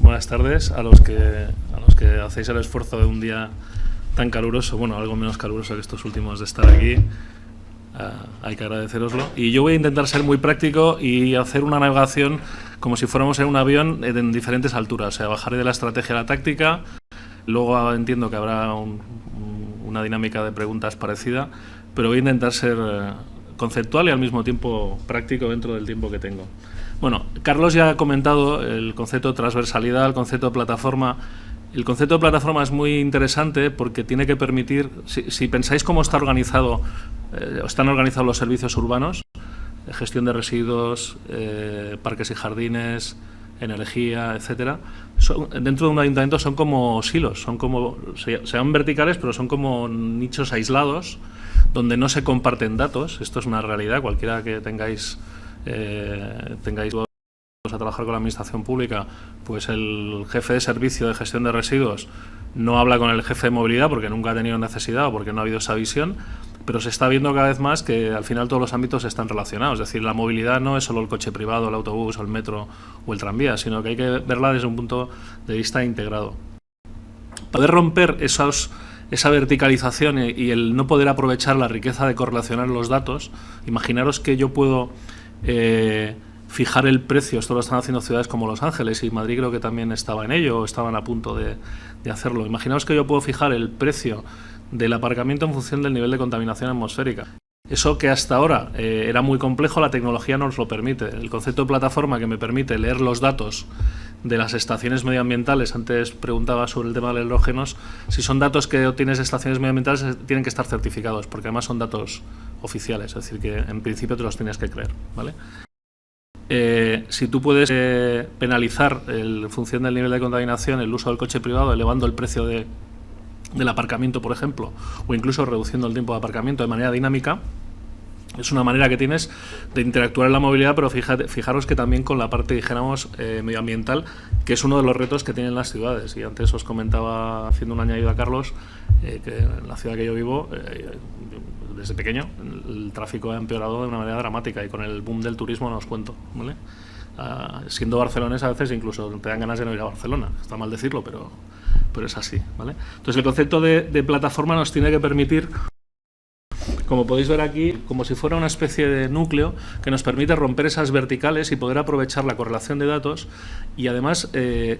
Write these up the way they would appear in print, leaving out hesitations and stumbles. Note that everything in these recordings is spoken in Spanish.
buenas tardes a los que hacéis el esfuerzo de un día tan caluroso, bueno, algo menos caluroso que estos últimos de estar aquí. Hay que agradeceroslo. Y yo voy a intentar ser muy práctico y hacer una navegación como si fuéramos en un avión en diferentes alturas. O sea, bajaré de la estrategia a la táctica. Luego entiendo que habrá una dinámica de preguntas parecida, pero voy a intentar ser conceptual y al mismo tiempo práctico dentro del tiempo que tengo. Bueno, Carlos ya ha comentado el concepto de transversalidad, el concepto de plataforma. El concepto de plataforma es muy interesante porque tiene que permitir, si pensáis cómo están organizados los servicios urbanos, gestión de residuos, parques y jardines, energía, etcétera, dentro de un ayuntamiento son como silos, se llaman verticales, pero son como nichos aislados donde no se comparten datos. Esto es una realidad. Cualquiera que tengáis a trabajar con la administración pública, pues el jefe de servicio de gestión de residuos no habla con el jefe de movilidad porque nunca ha tenido necesidad o porque no ha habido esa visión, pero se está viendo cada vez más que al final todos los ámbitos están relacionados. Es decir, la movilidad no es solo el coche privado, el autobús o el metro o el tranvía, sino que hay que verla desde un punto de vista integrado. Poder romper esa verticalización y el no poder aprovechar la riqueza de correlacionar los datos. Imaginaros que yo puedo fijar el precio. Esto lo están haciendo ciudades como Los Ángeles, y Madrid creo que también estaba en ello o estaban a punto de hacerlo. Imaginaos que yo puedo fijar el precio del aparcamiento en función del nivel de contaminación atmosférica. Eso que hasta ahora era muy complejo, la tecnología nos lo permite. El concepto de plataforma, que me permite leer los datos de las estaciones medioambientales. Antes preguntaba sobre el tema de los halógenos. Si son datos que obtienes de estaciones medioambientales, tienen que estar certificados, porque además son datos oficiales, es decir, que en principio te los tienes que creer, ¿vale? Si tú puedes penalizar en función del nivel de contaminación el uso del coche privado, elevando el precio del aparcamiento, por ejemplo, o incluso reduciendo el tiempo de aparcamiento de manera dinámica, es una manera que tienes de interactuar en la movilidad, pero fijaros que también con la parte, dijéramos, medioambiental, que es uno de los retos que tienen las ciudades. Y antes os comentaba, haciendo un añadido a Carlos, que en la ciudad que yo vivo, desde pequeño, el tráfico ha empeorado de una manera dramática, y con el boom del turismo no os cuento, ¿vale? Siendo barcelonés, a veces incluso te dan ganas de no ir a Barcelona. Está mal decirlo, pero es así, ¿vale? Entonces el concepto de plataforma nos tiene que permitir, como podéis ver aquí, como si fuera una especie de núcleo que nos permite romper esas verticales y poder aprovechar la correlación de datos, y además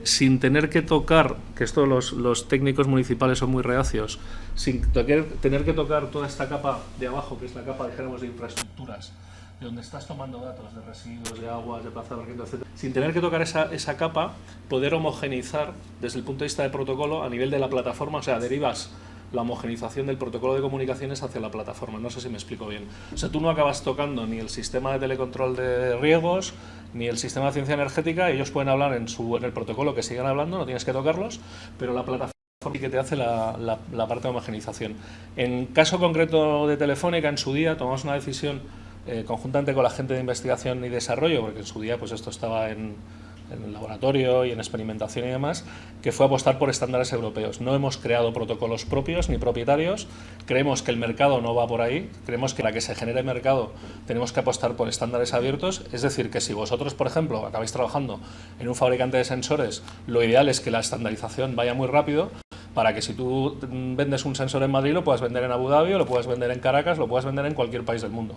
sin tener que tocar, que esto los técnicos municipales son muy reacios, sin tener que tocar toda esta capa de abajo, que es la capa, dijéramos, de infraestructuras, de donde estás tomando datos de residuos, de aguas, de plaza de aparcamiento, etc. Sin tener que tocar esa capa, poder homogeneizar desde el punto de vista de protocolo a nivel de la plataforma. O sea, derivas la homogenización del protocolo de comunicaciones hacia la plataforma. No sé si me explico bien. O sea, tú no acabas tocando ni el sistema de telecontrol de riegos, ni el sistema de eficiencia energética. Ellos pueden hablar en el protocolo que sigan hablando, no tienes que tocarlos, pero la plataforma que te hace la parte de homogenización. En caso concreto de Telefónica, en su día tomamos una decisión conjuntamente con la gente de investigación y desarrollo, porque en su día pues esto estaba en el laboratorio y en experimentación y demás, que fue apostar por estándares europeos. No hemos creado protocolos propios ni propietarios. Creemos que el mercado no va por ahí. Creemos que para que se genere mercado tenemos que apostar por estándares abiertos. Es decir, que si vosotros, por ejemplo, acabáis trabajando en un fabricante de sensores, lo ideal es que la estandarización vaya muy rápido, para que si tú vendes un sensor en Madrid, lo puedas vender en Abu Dhabi, o lo puedas vender en Caracas, lo puedas vender en cualquier país del mundo,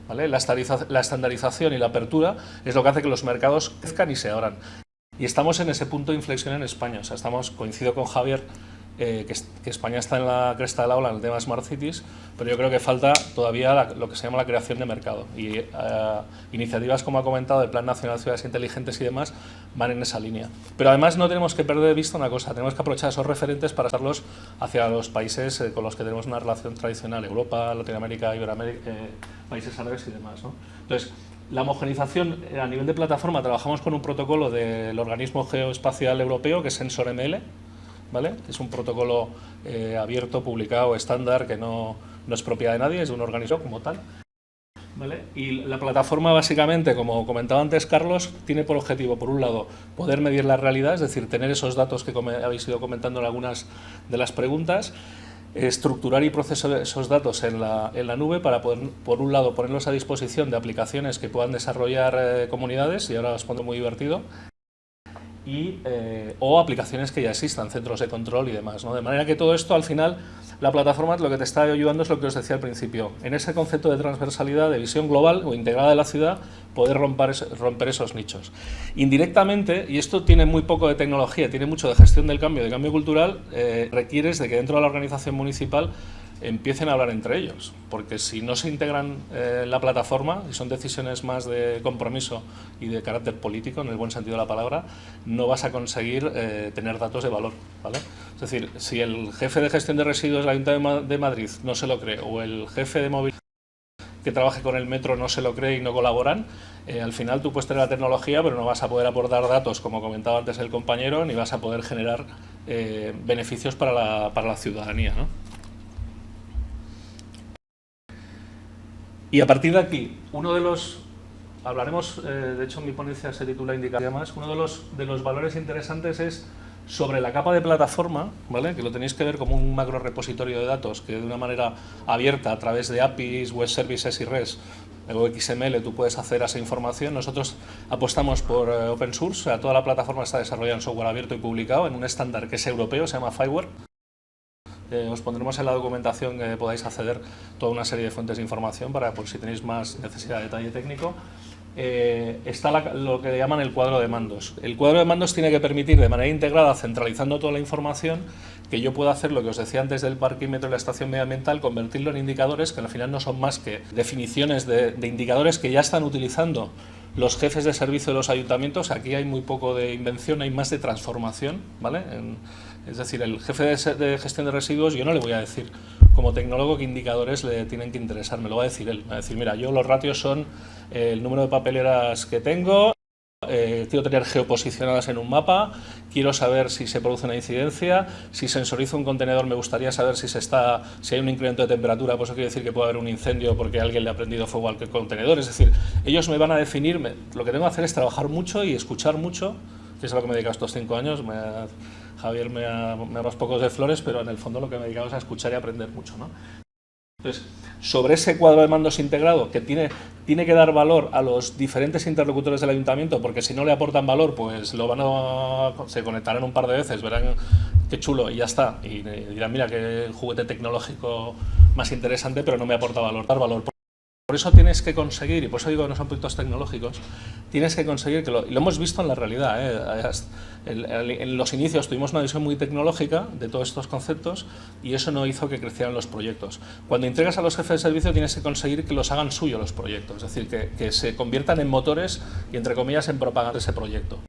¿vale? La estandarización y la apertura es lo que hace que los mercados crezcan y se abran. Y estamos en ese punto de inflexión en España. O sea, coincido con Javier, que España está en la cresta de la ola en el tema Smart Cities, pero yo creo que falta todavía lo que se llama la creación de mercado. Y iniciativas, como ha comentado, el Plan Nacional de Ciudades Inteligentes y demás, van en esa línea. Pero además no tenemos que perder de vista una cosa: tenemos que aprovechar esos referentes para pasarlos hacia los países con los que tenemos una relación tradicional: Europa, Latinoamérica, Iberoamérica, países árabes y demás, ¿no? Entonces, la homogenización a nivel de plataforma, trabajamos con un protocolo del Organismo Geoespacial Europeo, que es SensorML, ¿vale? Es un protocolo abierto, publicado, estándar, que no es propiedad de nadie, es de un organismo como tal, ¿vale? Y la plataforma, básicamente, como comentaba antes Carlos, tiene por objetivo, por un lado, poder medir la realidad, es decir, tener esos datos que habéis ido comentando en algunas de las preguntas, estructurar y procesar esos datos en la nube para poder, por un lado, ponerlos a disposición de aplicaciones que puedan desarrollar comunidades, y ahora os pongo muy divertido, o aplicaciones que ya existan, centros de control y demás, ¿no? De manera que todo esto, al final, la plataforma lo que te está ayudando es lo que os decía al principio, en ese concepto de transversalidad, de visión global o integrada de la ciudad, poder romper esos nichos. Indirectamente, y esto tiene muy poco de tecnología, tiene mucho de gestión del cambio, de cambio cultural, requieres de que dentro de la organización municipal empiecen a hablar entre ellos, porque si no se integran en la plataforma, y son decisiones más de compromiso y de carácter político, en el buen sentido de la palabra, no vas a conseguir tener datos de valor, ¿vale? Es decir, si el jefe de gestión de residuos del Ayuntamiento de Madrid no se lo cree, o el jefe de movilidad que trabaje con el metro no se lo cree y no colaboran, al final tú puedes tener la tecnología, pero no vas a poder aportar datos, como comentaba antes el compañero, ni vas a poder generar beneficios para la ciudadanía, ¿no? Y a partir de aquí, hablaremos, de hecho mi ponencia se titula Indicaciones, más, uno de los valores interesantes es sobre la capa de plataforma, ¿vale? Que lo tenéis que ver como un macro repositorio de datos que de una manera abierta a través de APIs, web services y REST o XML tú puedes acceder a esa información. Nosotros apostamos por open source, o sea, toda la plataforma está desarrollada en software abierto y publicado en un estándar que es europeo, se llama FireWare. Os pondremos en la documentación que podáis acceder toda una serie de fuentes de información para por si tenéis más necesidad de detalle técnico. Está lo que llaman el cuadro de mandos. El cuadro de mandos tiene que permitir de manera integrada, centralizando toda la información, que yo pueda hacer lo que os decía antes del parquímetro y la estación medioambiental, convertirlo en indicadores que al final no son más que definiciones de indicadores que ya están utilizando los jefes de servicio de los ayuntamientos. Aquí hay muy poco de invención, hay más de transformación, ¿vale? Es decir, el jefe de gestión de residuos, yo no le voy a decir como tecnólogo qué indicadores le tienen que interesar, me lo va a decir él. Me va a decir, mira, yo los ratios son el número de papeleras que tengo, quiero tener geoposicionadas en un mapa, quiero saber si se produce una incidencia, si sensorizo un contenedor me gustaría saber si hay un incremento de temperatura, pues eso quiere decir que puede haber un incendio porque alguien le ha prendido fuego al contenedor. Es decir, ellos me van a definir, lo que tengo que hacer es trabajar mucho y escuchar mucho, que es a lo que me he dedicado estos 5 años. Javier me ha dado pocos de flores, pero en el fondo lo que me he dedicado es a escuchar y aprender mucho, ¿no? Entonces, sobre ese cuadro de mandos integrado, que tiene que dar valor a los diferentes interlocutores del ayuntamiento, porque si no le aportan valor, pues se conectarán un par de veces, verán qué chulo y ya está, y dirán, mira, qué juguete tecnológico más interesante, pero no me aporta valor, dar valor. Por eso tienes que conseguir, y por eso digo que no son proyectos tecnológicos, tienes que conseguir, y lo hemos visto en la realidad, en los inicios tuvimos una visión muy tecnológica de todos estos conceptos y eso no hizo que crecieran los proyectos. Cuando entregas a los jefes de servicio tienes que conseguir que los hagan suyos los proyectos, es decir, que se conviertan en motores y, entre comillas, en propaganda de ese proyecto.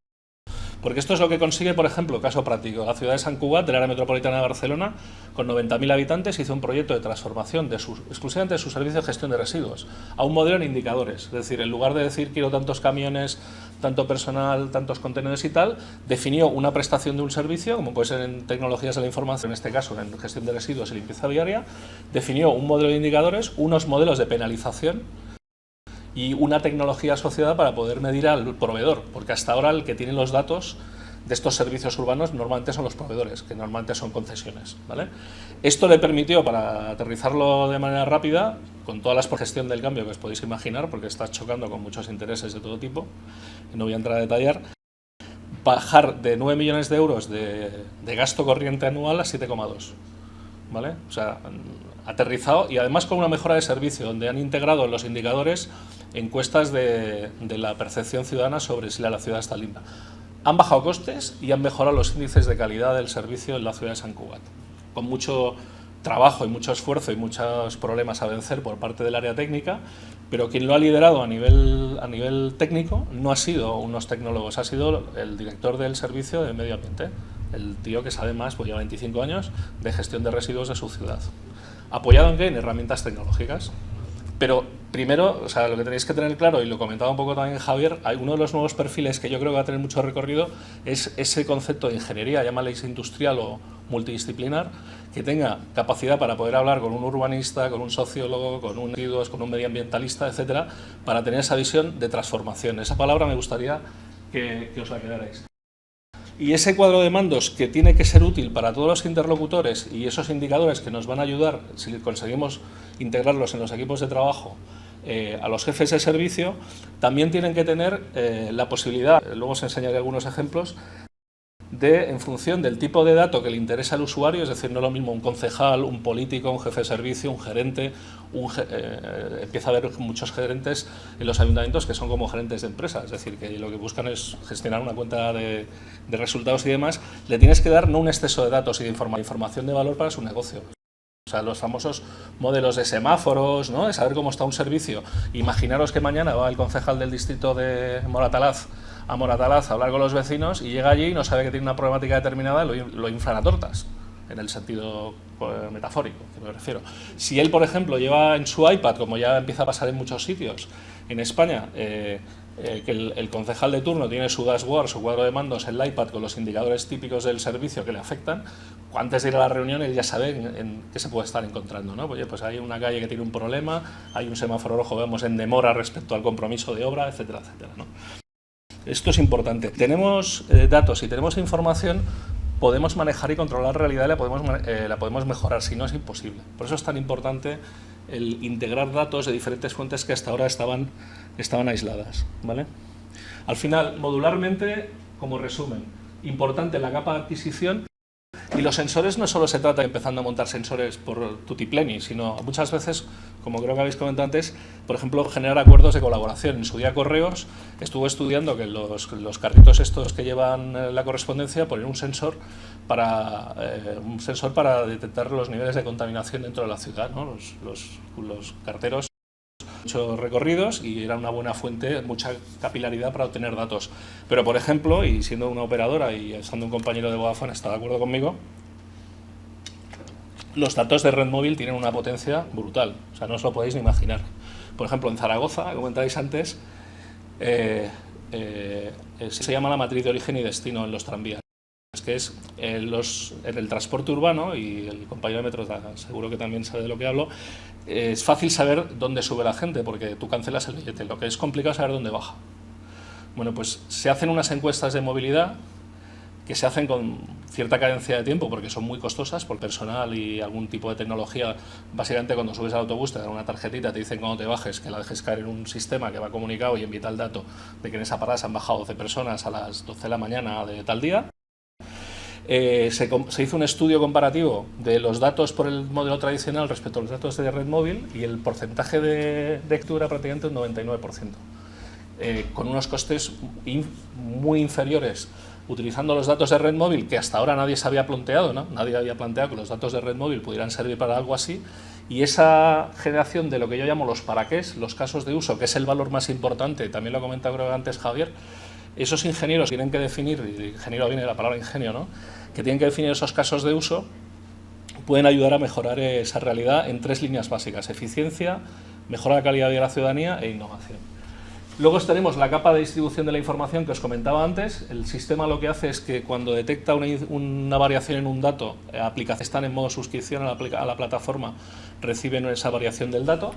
Porque esto es lo que consigue, por ejemplo, caso práctico, la ciudad de Sant Cugat, del área metropolitana de Barcelona, con 90.000 habitantes, hizo un proyecto de transformación exclusivamente de su servicio de gestión de residuos a un modelo en indicadores. Es decir, en lugar de decir quiero tantos camiones, tanto personal, tantos contenedores y tal, definió una prestación de un servicio, como puede ser en tecnologías de la información, en este caso en gestión de residuos y limpieza viaria, definió un modelo de indicadores, unos modelos de penalización y una tecnología asociada para poder medir al proveedor, porque hasta ahora el que tiene los datos de estos servicios urbanos normalmente son los proveedores, que normalmente son concesiones, ¿vale? Esto le permitió, para aterrizarlo de manera rápida, con todas las por gestión del cambio que os podéis imaginar, porque está chocando con muchos intereses de todo tipo, y no voy a entrar a detallar, bajar de 9 millones de euros de gasto corriente anual a 7,2, ¿vale? O sea, aterrizado, y además con una mejora de servicio, donde han integrado en los indicadores encuestas de la percepción ciudadana sobre si la ciudad está limpia. Han bajado costes y han mejorado los índices de calidad del servicio en la ciudad de Sant Cugat, con mucho trabajo y mucho esfuerzo y muchos problemas a vencer por parte del área técnica, pero quien lo ha liderado a nivel técnico no ha sido unos tecnólogos, ha sido el director del servicio de medio ambiente, el tío que sabe más, pues lleva 25 años, de gestión de residuos de su ciudad. ¿Apoyado en qué? En herramientas tecnológicas. Pero primero, o sea, lo que tenéis que tener claro, y lo comentaba un poco también Javier, uno de los nuevos perfiles que yo creo que va a tener mucho recorrido es ese concepto de ingeniería, llámale industrial o multidisciplinar, que tenga capacidad para poder hablar con un urbanista, con un sociólogo, con un medioambientalista, etcétera, para tener esa visión de transformación. Esa palabra me gustaría que os la quedarais. Y ese cuadro de mandos, que tiene que ser útil para todos los interlocutores, y esos indicadores que nos van a ayudar, si conseguimos integrarlos en los equipos de trabajo, a los jefes de servicio, también tienen que tener la posibilidad, luego os enseñaré algunos ejemplos, en función del tipo de dato que le interesa al usuario, es decir, no es lo mismo un concejal, un político, un jefe de servicio, un gerente, empieza a haber muchos gerentes en los ayuntamientos que son como gerentes de empresas, es decir, que lo que buscan es gestionar una cuenta de resultados y demás. Le tienes que dar no un exceso de datos y de información de valor para su negocio. O sea, los famosos modelos de semáforos, ¿no?, de saber cómo está un servicio. Imaginaros que mañana va el concejal del distrito de Moratalaz a Moratalaz a hablar con los vecinos y llega allí y no sabe que tiene una problemática determinada, lo inflan a tortas, en el sentido metafórico, que me refiero. Si él, por ejemplo, lleva en su iPad, como ya empieza a pasar en muchos sitios en España, que el concejal de turno tiene su dashboard, su cuadro de mandos, el iPad con los indicadores típicos del servicio que le afectan, antes de ir a la reunión él ya sabe en qué se puede estar encontrando, ¿no? Pues hay una calle que tiene un problema, hay un semáforo rojo, vemos, en demora respecto al compromiso de obra, etcétera, etcétera, ¿no? Esto es importante. Tenemos datos y tenemos información, podemos manejar y controlar la realidad y la podemos mejorar, si no es imposible. Por eso es tan importante el integrar datos de diferentes fuentes que hasta ahora estaban aisladas, ¿vale? Al final, modularmente, como resumen, importante la capa de adquisición. Y los sensores no solo se trata de empezando a montar sensores por tutipleni, sino muchas veces, como creo que habéis comentado antes, por ejemplo, generar acuerdos de colaboración. En su día Correos estuvo estudiando que los carritos estos que llevan la correspondencia ponen un sensor para detectar los niveles de contaminación dentro de la ciudad, ¿no? Los carteros muchos recorridos y era una buena fuente, mucha capilaridad para obtener datos. Pero, por ejemplo, y siendo una operadora y estando un compañero de Vodafone está de acuerdo conmigo, los datos de red móvil tienen una potencia brutal, o sea, no os lo podéis ni imaginar. Por ejemplo, en Zaragoza, comentáis antes, se llama la matriz de origen y destino en los tranvías, que es en el transporte urbano, y el compañero de metro seguro que también sabe de lo que hablo. Es fácil saber dónde sube la gente porque tú cancelas el billete, lo que es complicado es saber dónde baja. Bueno, pues se hacen unas encuestas de movilidad que se hacen con cierta cadencia de tiempo porque son muy costosas por personal y algún tipo de tecnología. Básicamente, cuando subes al autobús te dan una tarjetita, te dicen cuando te bajes que la dejes caer en un sistema que va comunicado y envía el dato de que en esa parada se han bajado 12 personas a las 12 de la mañana de tal día. Se hizo un estudio comparativo de los datos por el modelo tradicional respecto a los datos de red móvil y el porcentaje de lectura prácticamente un 99%, con unos costes muy inferiores utilizando los datos de red móvil que hasta ahora nadie se había planteado, ¿no? Nadie había planteado que los datos de red móvil pudieran servir para algo así, y esa generación de lo que yo llamo los para qué, los casos de uso, que es el valor más importante, también lo ha comentado creo antes Javier. Esos ingenieros tienen que definir, y ingeniero viene de la palabra ingenio, ¿no?, que tienen que definir esos casos de uso, pueden ayudar a mejorar esa realidad en 3 líneas básicas: eficiencia, mejora de la calidad de la ciudadanía e innovación. Luego tenemos la capa de distribución de la información que os comentaba antes. El sistema lo que hace es que cuando detecta una variación en un dato, aplicaciones están en modo suscripción a la plataforma, reciben esa variación del dato.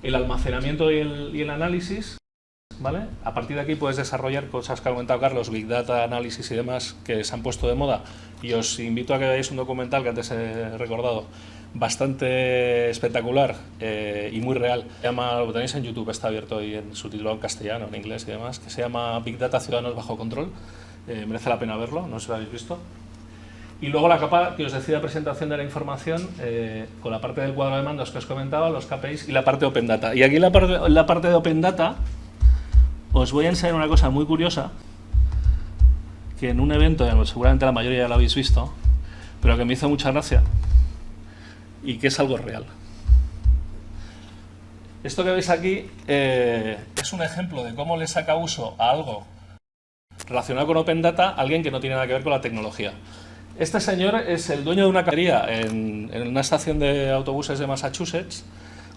El almacenamiento y el análisis, ¿vale? A partir de aquí puedes desarrollar cosas que ha comentado Carlos, Big Data, análisis y demás, que se han puesto de moda, y os invito a que veáis un documental que antes he recordado, bastante espectacular y muy real. Lo tenéis en YouTube, está abierto y en subtitulado en castellano, en inglés y demás, que se llama Big Data, Ciudadanos bajo control. Merece la pena verlo, no sé si lo habéis visto. Y luego la capa que os decía de presentación de la información, con la parte del cuadro de mandos que os comentaba, los KPIs y la parte de Open Data. Y aquí la parte de Open Data os voy a enseñar una cosa muy curiosa, que en un evento, seguramente la mayoría ya lo habéis visto, pero que me hizo mucha gracia y que es algo real. Esto que veis aquí es un ejemplo de cómo le saca uso a algo relacionado con Open Data a alguien que no tiene nada que ver con la tecnología. Este señor es el dueño de una cafetería en una estación de autobuses de Massachusetts.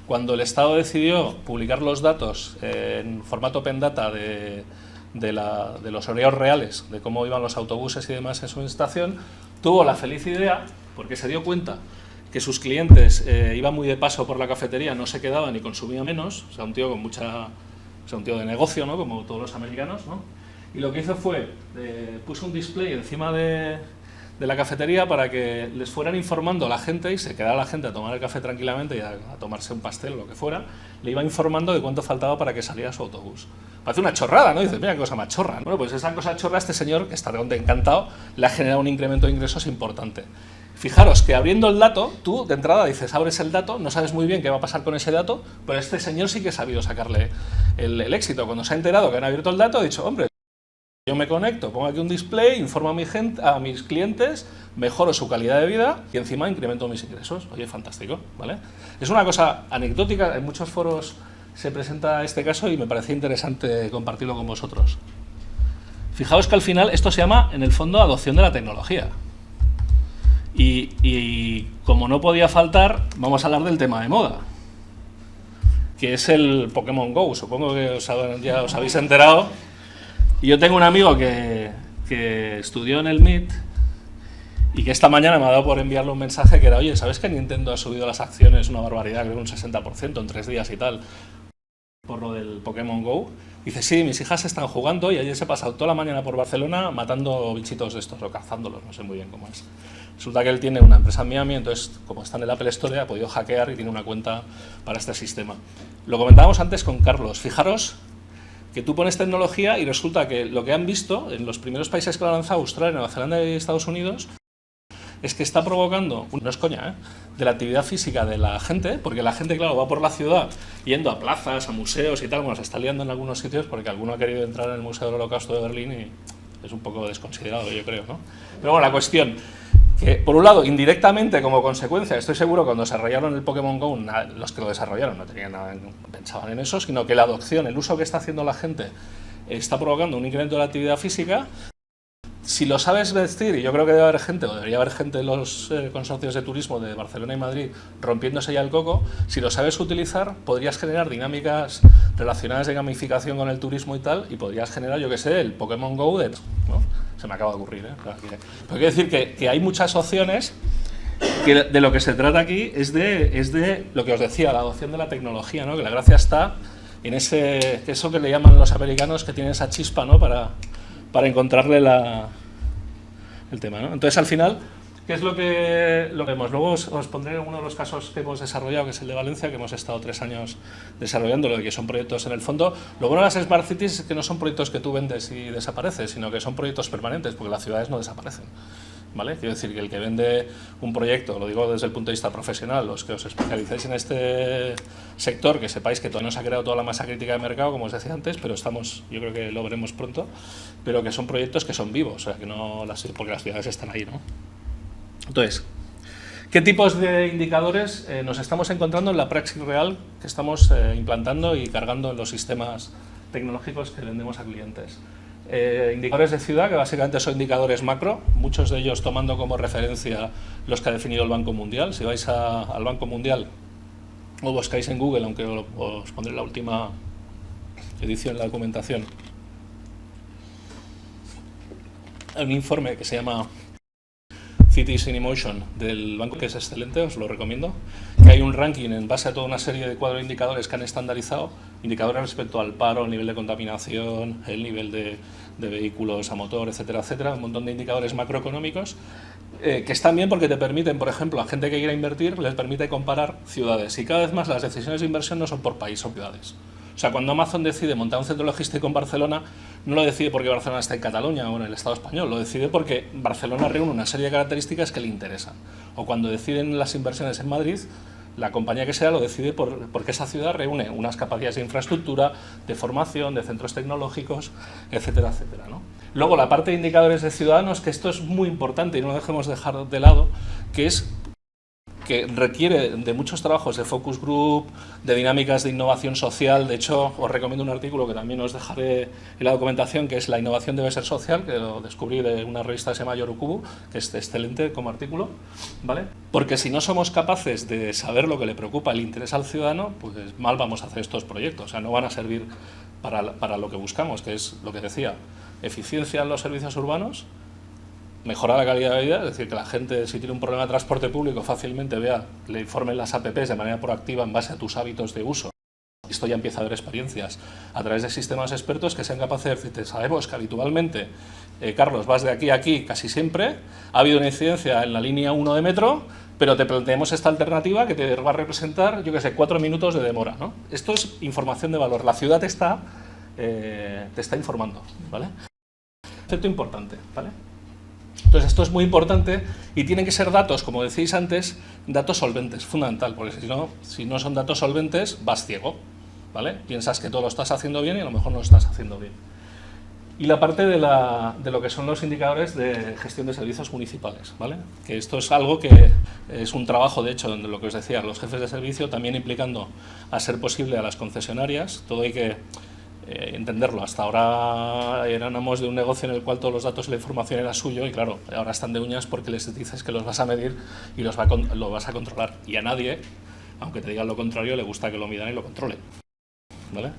Cuando el Estado decidió publicar los datos en formato Open Data de los horarios reales, de cómo iban los autobuses y demás en su estación, tuvo la feliz idea, porque se dio cuenta que sus clientes iban muy de paso por la cafetería, no se quedaban y consumían menos, o sea, un tío con un tío de negocio, ¿no?, como todos los americanos, ¿no? Y lo que hizo fue, puso un display encima de de la cafetería para que les fueran informando a la gente y se quedara la gente a tomar el café tranquilamente y a tomarse un pastel o lo que fuera, le iba informando de cuánto faltaba para que saliera su autobús. Parece una chorrada, ¿no? Dices, mira qué cosa más chorra. Bueno, pues esa cosa chorra, este señor, que está realmente encantado, le ha generado un incremento de ingresos importante. Fijaros que abriendo el dato, tú de entrada dices, abres el dato, no sabes muy bien qué va a pasar con ese dato, pero este señor sí que ha sabido sacarle el éxito. Cuando se ha enterado que han abierto el dato, ha dicho, hombre, yo me conecto, pongo aquí un display, informo a mis clientes, mejoro su calidad de vida y encima incremento mis ingresos. Oye, fantástico, ¿vale? Es una cosa anecdótica, en muchos foros se presenta este caso y me parecía interesante compartirlo con vosotros. Fijaos que al final esto se llama, en el fondo, adopción de la tecnología. Y como no podía faltar, vamos a hablar del tema de moda, que es el Pokémon GO. Supongo que ya os habéis enterado. Y yo tengo un amigo que estudió en el MIT y que esta mañana me ha dado por enviarle un mensaje que era, oye, ¿sabes que Nintendo ha subido las acciones una barbaridad, creo un 60% en 3 días y tal, por lo del Pokémon GO? Dice, sí, mis hijas están jugando y ayer se ha pasado toda la mañana por Barcelona matando bichitos de estos o cazándolos, no sé muy bien cómo es. Resulta que él tiene una empresa en Miami, entonces, como está en el Apple Store, ha podido hackear y tiene una cuenta para este sistema. Lo comentábamos antes con Carlos. Fijaros que tú pones tecnología y resulta que lo que han visto en los primeros países que lo han lanzado, Australia, Nueva Zelanda y Estados Unidos, es que está provocando, no es coña, de la actividad física de la gente, porque la gente, claro, va por la ciudad yendo a plazas, a museos y tal, bueno, se está liando en algunos sitios porque alguno ha querido entrar en el Museo del Holocausto de Berlín y es un poco desconsiderado, yo creo, ¿no? Pero bueno, la cuestión, que por un lado, indirectamente, como consecuencia, estoy seguro cuando desarrollaron el Pokémon GO, los que lo desarrollaron no tenían nada, no pensaban en eso, sino que la adopción, el uso que está haciendo la gente, está provocando un incremento de la actividad física. Si lo sabes vestir, y yo creo que debe haber gente, o debería haber gente en los consorcios de turismo de Barcelona y Madrid rompiéndose ya el coco, si lo sabes utilizar, podrías generar dinámicas relacionadas de gamificación con el turismo y tal, y podrías generar, yo qué sé, el Pokémon GO de... ¿no? Se me acaba de ocurrir, ¿eh? Pero quiero decir que hay muchas opciones, que de lo que se trata aquí es de lo que os decía, la adopción de la tecnología, ¿no? Que la gracia está en eso que le llaman los americanos, que tienen esa chispa, ¿no? Para encontrarle el tema, ¿no? Entonces, al final, ¿qué es lo que vemos? Luego os pondré uno de los casos que hemos desarrollado, que es el de Valencia, que hemos estado 3 años desarrollando, que son proyectos en el fondo. Lo bueno de las Smart Cities es que no son proyectos que tú vendes y desapareces, sino que son proyectos permanentes, porque las ciudades no desaparecen, ¿vale? Quiero decir que el que vende un proyecto, lo digo desde el punto de vista profesional, los que os especialicéis en este sector, que sepáis que todavía no se ha creado toda la masa crítica de mercado, como os decía antes, pero yo creo que lo veremos pronto, pero que son proyectos que son vivos, o sea, que no porque las ciudades están ahí, ¿no? Entonces, ¿qué tipos de indicadores nos estamos encontrando en la praxis real que estamos implantando y cargando en los sistemas tecnológicos que vendemos a clientes? Indicadores de ciudad, que básicamente son indicadores macro, muchos de ellos tomando como referencia los que ha definido el Banco Mundial. Si vais al Banco Mundial o buscáis en Google, aunque os pondré la última edición de la documentación, hay un informe que se llama Cities in Motion del banco, que es excelente, os lo recomiendo, que hay un ranking en base a toda una serie de cuadros de indicadores que han estandarizado, indicadores respecto al paro, el nivel de contaminación, el nivel de vehículos a motor, etcétera, etcétera, un montón de indicadores macroeconómicos que están bien porque te permiten, por ejemplo, a gente que quiera invertir, les permite comparar ciudades, y cada vez más las decisiones de inversión no son por país, son ciudades. O sea, cuando Amazon decide montar un centro logístico en Barcelona, no lo decide porque Barcelona está en Cataluña o en el Estado español, lo decide porque Barcelona reúne una serie de características que le interesan. O cuando deciden las inversiones en Madrid, la compañía que sea lo decide porque esa ciudad reúne unas capacidades de infraestructura, de formación, de centros tecnológicos, etcétera, etcétera, ¿no? Luego, la parte de indicadores de ciudadanos, que esto es muy importante y no lo dejemos dejar de lado, que requiere de muchos trabajos de focus group, de dinámicas de innovación social. De hecho, os recomiendo un artículo que también os dejaré en la documentación, que es La innovación debe ser social, que lo descubrí de una revista que se llama Yorukubu, que es excelente como artículo, ¿vale? Porque si no somos capaces de saber lo que le preocupa, el interés al ciudadano, pues mal vamos a hacer estos proyectos, o sea, no van a servir para lo que buscamos, que es lo que decía, eficiencia en los servicios urbanos, mejorar la calidad de vida, es decir, que la gente, si tiene un problema de transporte público, fácilmente le informen las APPs de manera proactiva en base a tus hábitos de uso Esto ya empieza a haber experiencias a través de sistemas expertos que sean capaces de decirte, sabemos que habitualmente, Carlos, vas de aquí a aquí casi siempre, ha habido una incidencia en la línea 1 de metro, pero te planteamos esta alternativa que te va a representar, yo qué sé, 4 minutos de demora, ¿no? Esto es información de valor. La ciudad te está informando, ¿vale? Concepto importante, ¿vale? Entonces esto es muy importante y tienen que ser datos, como decís antes, datos solventes, fundamental, porque si no son datos solventes, vas ciego, ¿vale? Piensas que todo lo estás haciendo bien y a lo mejor no lo estás haciendo bien. Y la parte de lo que son los indicadores de gestión de servicios municipales, ¿vale? Que esto es algo que es un trabajo, de hecho, de lo que os decía, los jefes de servicio, también implicando a ser posible a las concesionarias, todo hay que entenderlo. Hasta ahora éramos de un negocio en el cual todos los datos y la información era suyo y claro, ahora están de uñas porque les dices que los vas a medir y lo vas a controlar. Y a nadie, aunque te digan lo contrario, le gusta que lo midan y lo controlen, ¿vale?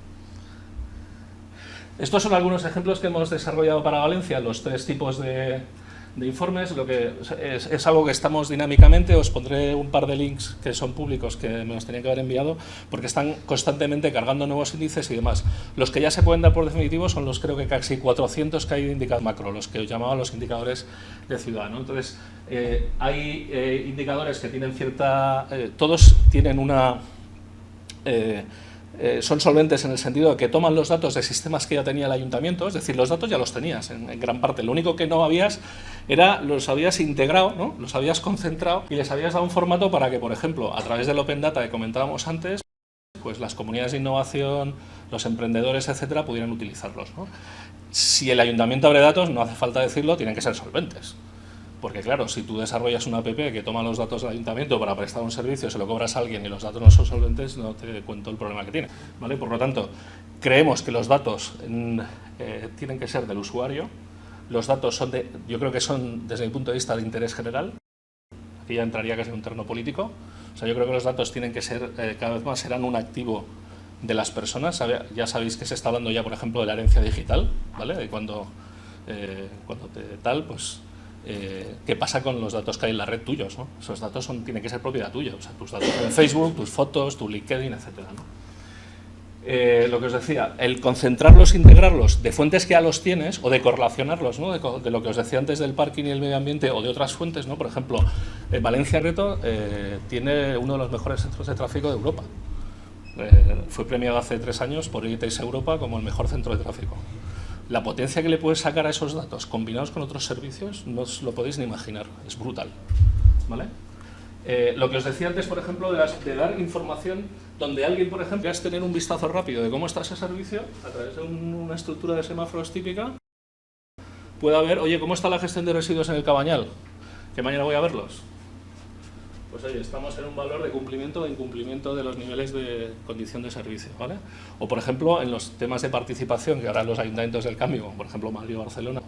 Estos son algunos ejemplos que hemos desarrollado para Valencia, los 3 tipos de informes. Lo que es algo que estamos dinámicamente, os pondré un par de links que son públicos que me los tenían que haber enviado, porque están constantemente cargando nuevos índices y demás. Los que ya se pueden dar por definitivos son los, creo que casi 400 que hay de indicadores macro, los que os llamaba los indicadores de ciudad, ¿no? Entonces, hay indicadores que tienen todos tienen una... son solventes en el sentido de que toman los datos de sistemas que ya tenía el ayuntamiento, es decir, los datos ya los tenías en gran parte, lo único que no los habías integrado, ¿no? Los habías concentrado y les habías dado un formato para que, por ejemplo, a través del Open Data que comentábamos antes, pues las comunidades de innovación, los emprendedores, etcétera, pudieran utilizarlos, ¿no? Si el ayuntamiento abre datos, no hace falta decirlo, tienen que ser solventes. Porque claro, si tú desarrollas una app que toma los datos del ayuntamiento para prestar un servicio, se lo cobras a alguien y los datos no son solventes, no te cuento el problema que tiene, ¿vale? Por lo tanto, creemos que los datos tienen que ser del usuario. Los datos yo creo que son, desde mi punto de vista, de interés general. Aquí ya entraría casi en un terreno político. O sea, yo creo que los datos tienen que ser, cada vez más serán un activo de las personas. Ya sabéis que se está hablando ya, por ejemplo, de la herencia digital, ¿vale? De cuando ¿qué pasa con los datos que hay en la red tuyos, ¿no? Esos datos tienen que ser propiedad tuya, o sea, tus datos en Facebook, tus fotos, tu LinkedIn, etcétera, ¿no? Lo que os decía, el concentrarlos, integrarlos de fuentes que ya los tienes o de correlacionarlos, ¿no? De lo que os decía antes del parking y el medio ambiente o de otras fuentes, ¿no? Por ejemplo, Valencia Reto tiene uno de los mejores centros de tráfico de Europa. Fue premiado hace 3 años por ITS Europa como el mejor centro de tráfico. La potencia que le puedes sacar a esos datos combinados con otros servicios no os lo podéis ni imaginar, es brutal, ¿vale? Lo que os decía antes, por ejemplo, de dar información donde alguien, por ejemplo, quieras tener un vistazo rápido de cómo está ese servicio a través de una estructura de semáforos típica, pueda ver, oye, ¿cómo está la gestión de residuos en el Cabañal? Que mañana voy a verlos. Pues oye, estamos en un valor de cumplimiento o de incumplimiento de los niveles de condición de servicio, ¿vale? O, por ejemplo, en los temas de participación, que ahora los ayuntamientos del cambio, como por ejemplo Madrid o Barcelona,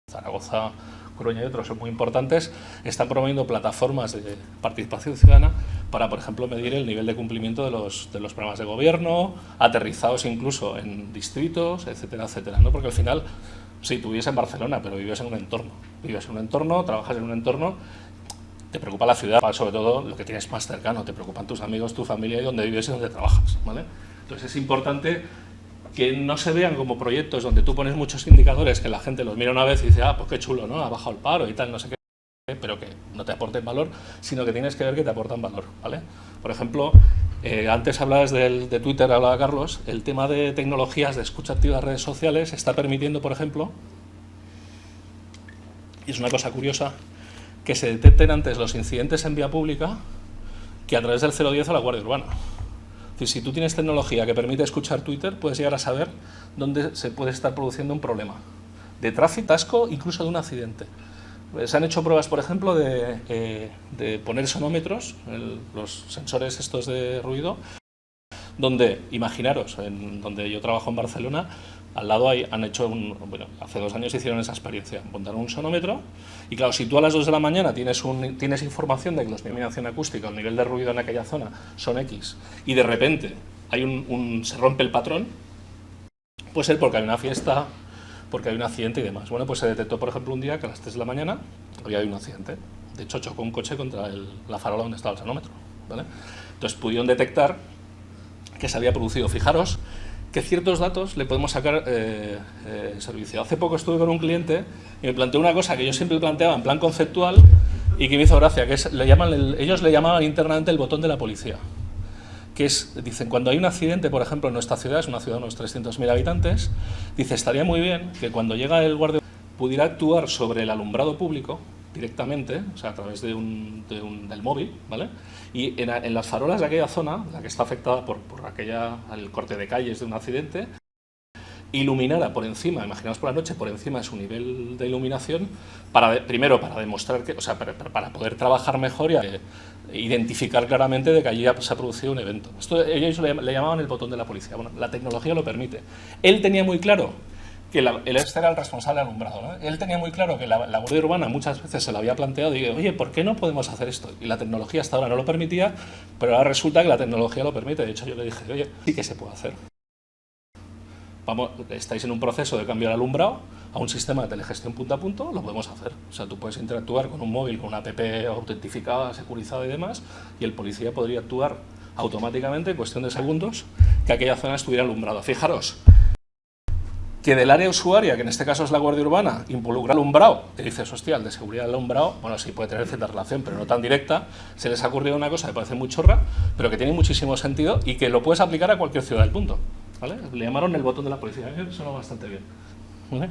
Zaragoza, Coruña y otros son muy importantes, están promoviendo plataformas de participación ciudadana para, por ejemplo, medir el nivel de cumplimiento de los programas de gobierno, aterrizados incluso en distritos, etcétera, etcétera, ¿no? Porque al final, sí, tú vives en Barcelona, pero vives en un entorno, trabajas en un entorno. Te preocupa la ciudad, sobre todo lo que tienes más cercano, te preocupan tus amigos, tu familia y donde vives y donde trabajas, ¿vale? Entonces es importante que no se vean como proyectos donde tú pones muchos indicadores que la gente los mira una vez y dice, ah, pues qué chulo, ¿no? Ha bajado el paro y tal, no sé qué, pero que no te aporten valor, sino que tienes que ver que te aportan valor, ¿vale? Por ejemplo, antes hablabas de Twitter, hablaba Carlos, el tema de tecnologías de escucha activa de redes sociales está permitiendo, por ejemplo, y es una cosa curiosa, que se detecten antes los incidentes en vía pública que a través del 010 a la Guardia Urbana. Es decir, si tú tienes tecnología que permite escuchar Twitter, puedes llegar a saber dónde se puede estar produciendo un problema de tráfico, atasco, incluso de un accidente. Se han hecho pruebas, por ejemplo, de poner sonómetros, los sensores estos de ruido, donde, imaginaros, donde yo trabajo en Barcelona, al lado han hecho hace 2 años hicieron esa experiencia, montaron un sonómetro y claro, si tú a las 2 de la mañana tienes información de que los niveles de iluminación acústica, el nivel de ruido en aquella zona son X y de repente se rompe el patrón, puede ser porque hay una fiesta, porque hay un accidente y demás. Bueno, pues se detectó, por ejemplo, un día que a las 3 de la mañana había un accidente. De hecho, chocó un coche contra la farola donde estaba el sonómetro, ¿vale? Entonces pudieron detectar que se había producido. Fijaros que ciertos datos le podemos sacar servicio. Hace poco estuve con un cliente y me planteó una cosa que yo siempre planteaba en plan conceptual y que me hizo gracia, que es, ellos le llamaban internamente el botón de la policía. Que es, dicen, cuando hay un accidente, por ejemplo, en nuestra ciudad, es una ciudad de unos 300.000 habitantes, dice, estaría muy bien que cuando llega el guardia pudiera actuar sobre el alumbrado público directamente, o sea, a través del móvil, ¿vale? Y en las farolas de aquella zona, la que está afectada por el corte de calles de un accidente, iluminara por encima, imaginaos por la noche, por encima de su nivel de iluminación, primero para demostrar que, o sea, para poder trabajar mejor y identificar claramente de que allí se ha producido un evento. Esto ellos le llamaban el botón de la policía. Bueno, la tecnología lo permite. Él tenía muy claro que este era el responsable alumbrado, ¿no? Él tenía muy claro que la Guardia Urbana muchas veces se lo había planteado y digo, oye, ¿por qué no podemos hacer esto? Y la tecnología hasta ahora no lo permitía, pero ahora resulta que la tecnología lo permite. De hecho, yo le dije, oye, sí que se puede hacer. Estáis en un proceso de cambio al alumbrado a un sistema de telegestión punto a punto, lo podemos hacer. O sea, tú puedes interactuar con un móvil, con una app autentificada, securizada y demás, y el policía podría actuar automáticamente en cuestión de segundos que aquella zona estuviera alumbrada. Fijaros que del área usuaria, que en este caso es la Guardia Urbana, involucra alumbrado, que dices, hostia, el de seguridad del alumbrado, bueno, sí puede tener cierta relación, pero no tan directa, se les ha ocurrido una cosa que parece muy chorra, pero que tiene muchísimo sentido y que lo puedes aplicar a cualquier ciudad del punto. ¿Vale? Le llamaron el botón de la policía, sonó bastante bien. ¿Vale?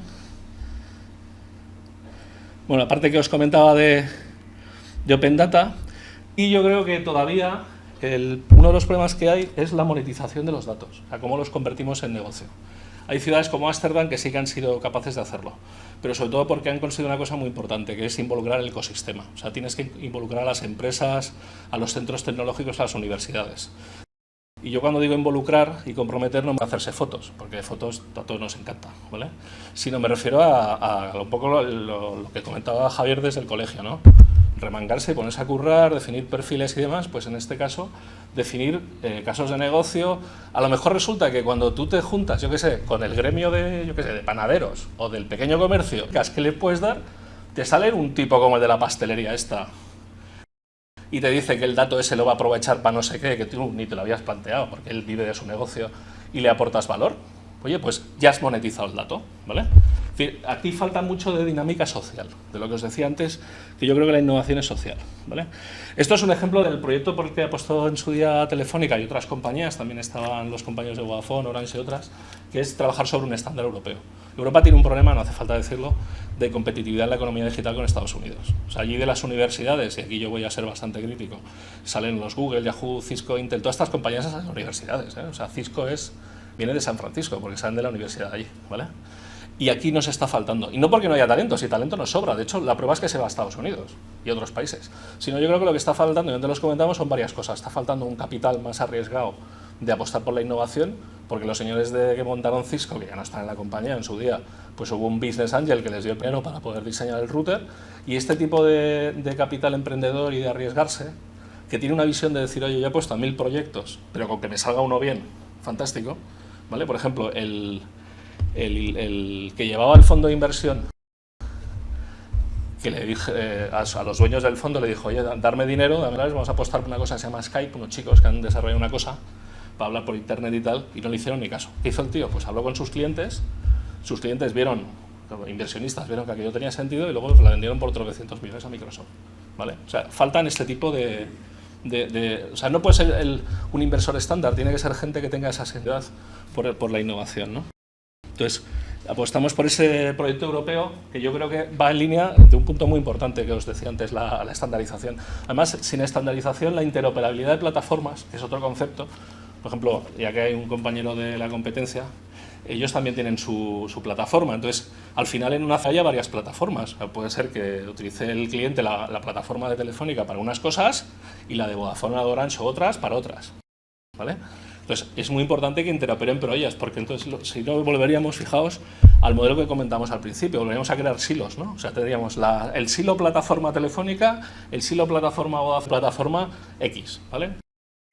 Bueno, aparte que os comentaba de Open Data, y yo creo que todavía uno de los problemas que hay es la monetización de los datos, o sea, cómo los convertimos en negocio. Hay ciudades como Ámsterdam que sí que han sido capaces de hacerlo, pero sobre todo porque han conseguido una cosa muy importante, que es involucrar el ecosistema. O sea, tienes que involucrar a las empresas, a los centros tecnológicos, a las universidades. Y yo cuando digo involucrar y comprometer no me hacerse fotos, porque de fotos a todos nos encanta, ¿vale? Sino me refiero a un poco lo que comentaba Javier desde el colegio, ¿no? Remangarse, ponerse a currar, definir perfiles y demás, pues en este caso definir casos de negocio. A lo mejor resulta que cuando tú te juntas, yo qué sé, con el gremio de panaderos o del pequeño comercio, ¿qué le puedes dar? Te sale un tipo como el de la pastelería esta y te dice que el dato ese lo va a aprovechar para no sé qué, que tú ni te lo habías planteado porque él vive de su negocio y le aportas valor. Oye, pues ya has monetizado el dato, ¿vale? Es decir, aquí falta mucho de dinámica social, de lo que os decía antes, que yo creo que la innovación es social, ¿vale? Esto es un ejemplo del proyecto por el que apostó en su día Telefónica y otras compañías, también estaban los compañeros de Vodafone, Orange y otras, que es trabajar sobre un estándar europeo. Europa tiene un problema, no hace falta decirlo, de competitividad en la economía digital con Estados Unidos. O sea, allí de las universidades, y aquí yo voy a ser bastante crítico, salen los Google, Yahoo, Cisco, Intel, todas estas compañías a las universidades, ¿eh? O sea, Cisco viene de San Francisco, porque salen de la universidad de allí, ¿vale? Y aquí nos está faltando. Y no porque no haya talento, si talento nos sobra. De hecho, la prueba es que se va a Estados Unidos y otros países. Sino yo creo que lo que está faltando, y antes los comentamos, son varias cosas. Está faltando un capital más arriesgado de apostar por la innovación, porque los señores que montaron Cisco, que ya no están en la compañía en su día, pues hubo un business angel que les dio el dinero para poder diseñar el router. Y este tipo de capital emprendedor y de arriesgarse, que tiene una visión de decir, oye, yo he puesto a 1000 proyectos, pero con que me salga uno bien, fantástico, ¿vale? Por ejemplo, el que llevaba el fondo de inversión, que le dije a los dueños del fondo, le dijo, oye, darme dinero, vamos a apostar por una cosa que se llama Skype, unos chicos que han desarrollado una cosa para hablar por internet y tal, y no le hicieron ni caso. ¿Qué hizo el tío? Pues habló con sus clientes vieron, inversionistas vieron que aquello tenía sentido y luego la vendieron por 300 millones a Microsoft, ¿vale? O sea, faltan este tipo o sea, no puede ser un inversor estándar, tiene que ser gente que tenga esa seriedad por la innovación, ¿no? Entonces, apostamos por ese proyecto europeo que yo creo que va en línea de un punto muy importante que os decía antes, la estandarización. Además, sin estandarización, la interoperabilidad de plataformas, que es otro concepto. Por ejemplo, ya que hay un compañero de la competencia, ellos también tienen su plataforma. Entonces, al final en una falla varias plataformas. O sea, puede ser que utilice el cliente la plataforma de Telefónica para unas cosas y la de Vodafone o de Orange o otras para otras, ¿vale? Entonces, es muy importante que interoperen por ellas, porque entonces, si no, volveríamos, fijaos, al modelo que comentamos al principio, volveríamos a crear silos, ¿no? O sea, tendríamos el silo plataforma telefónica, el silo plataforma Vodafone, plataforma X, ¿vale?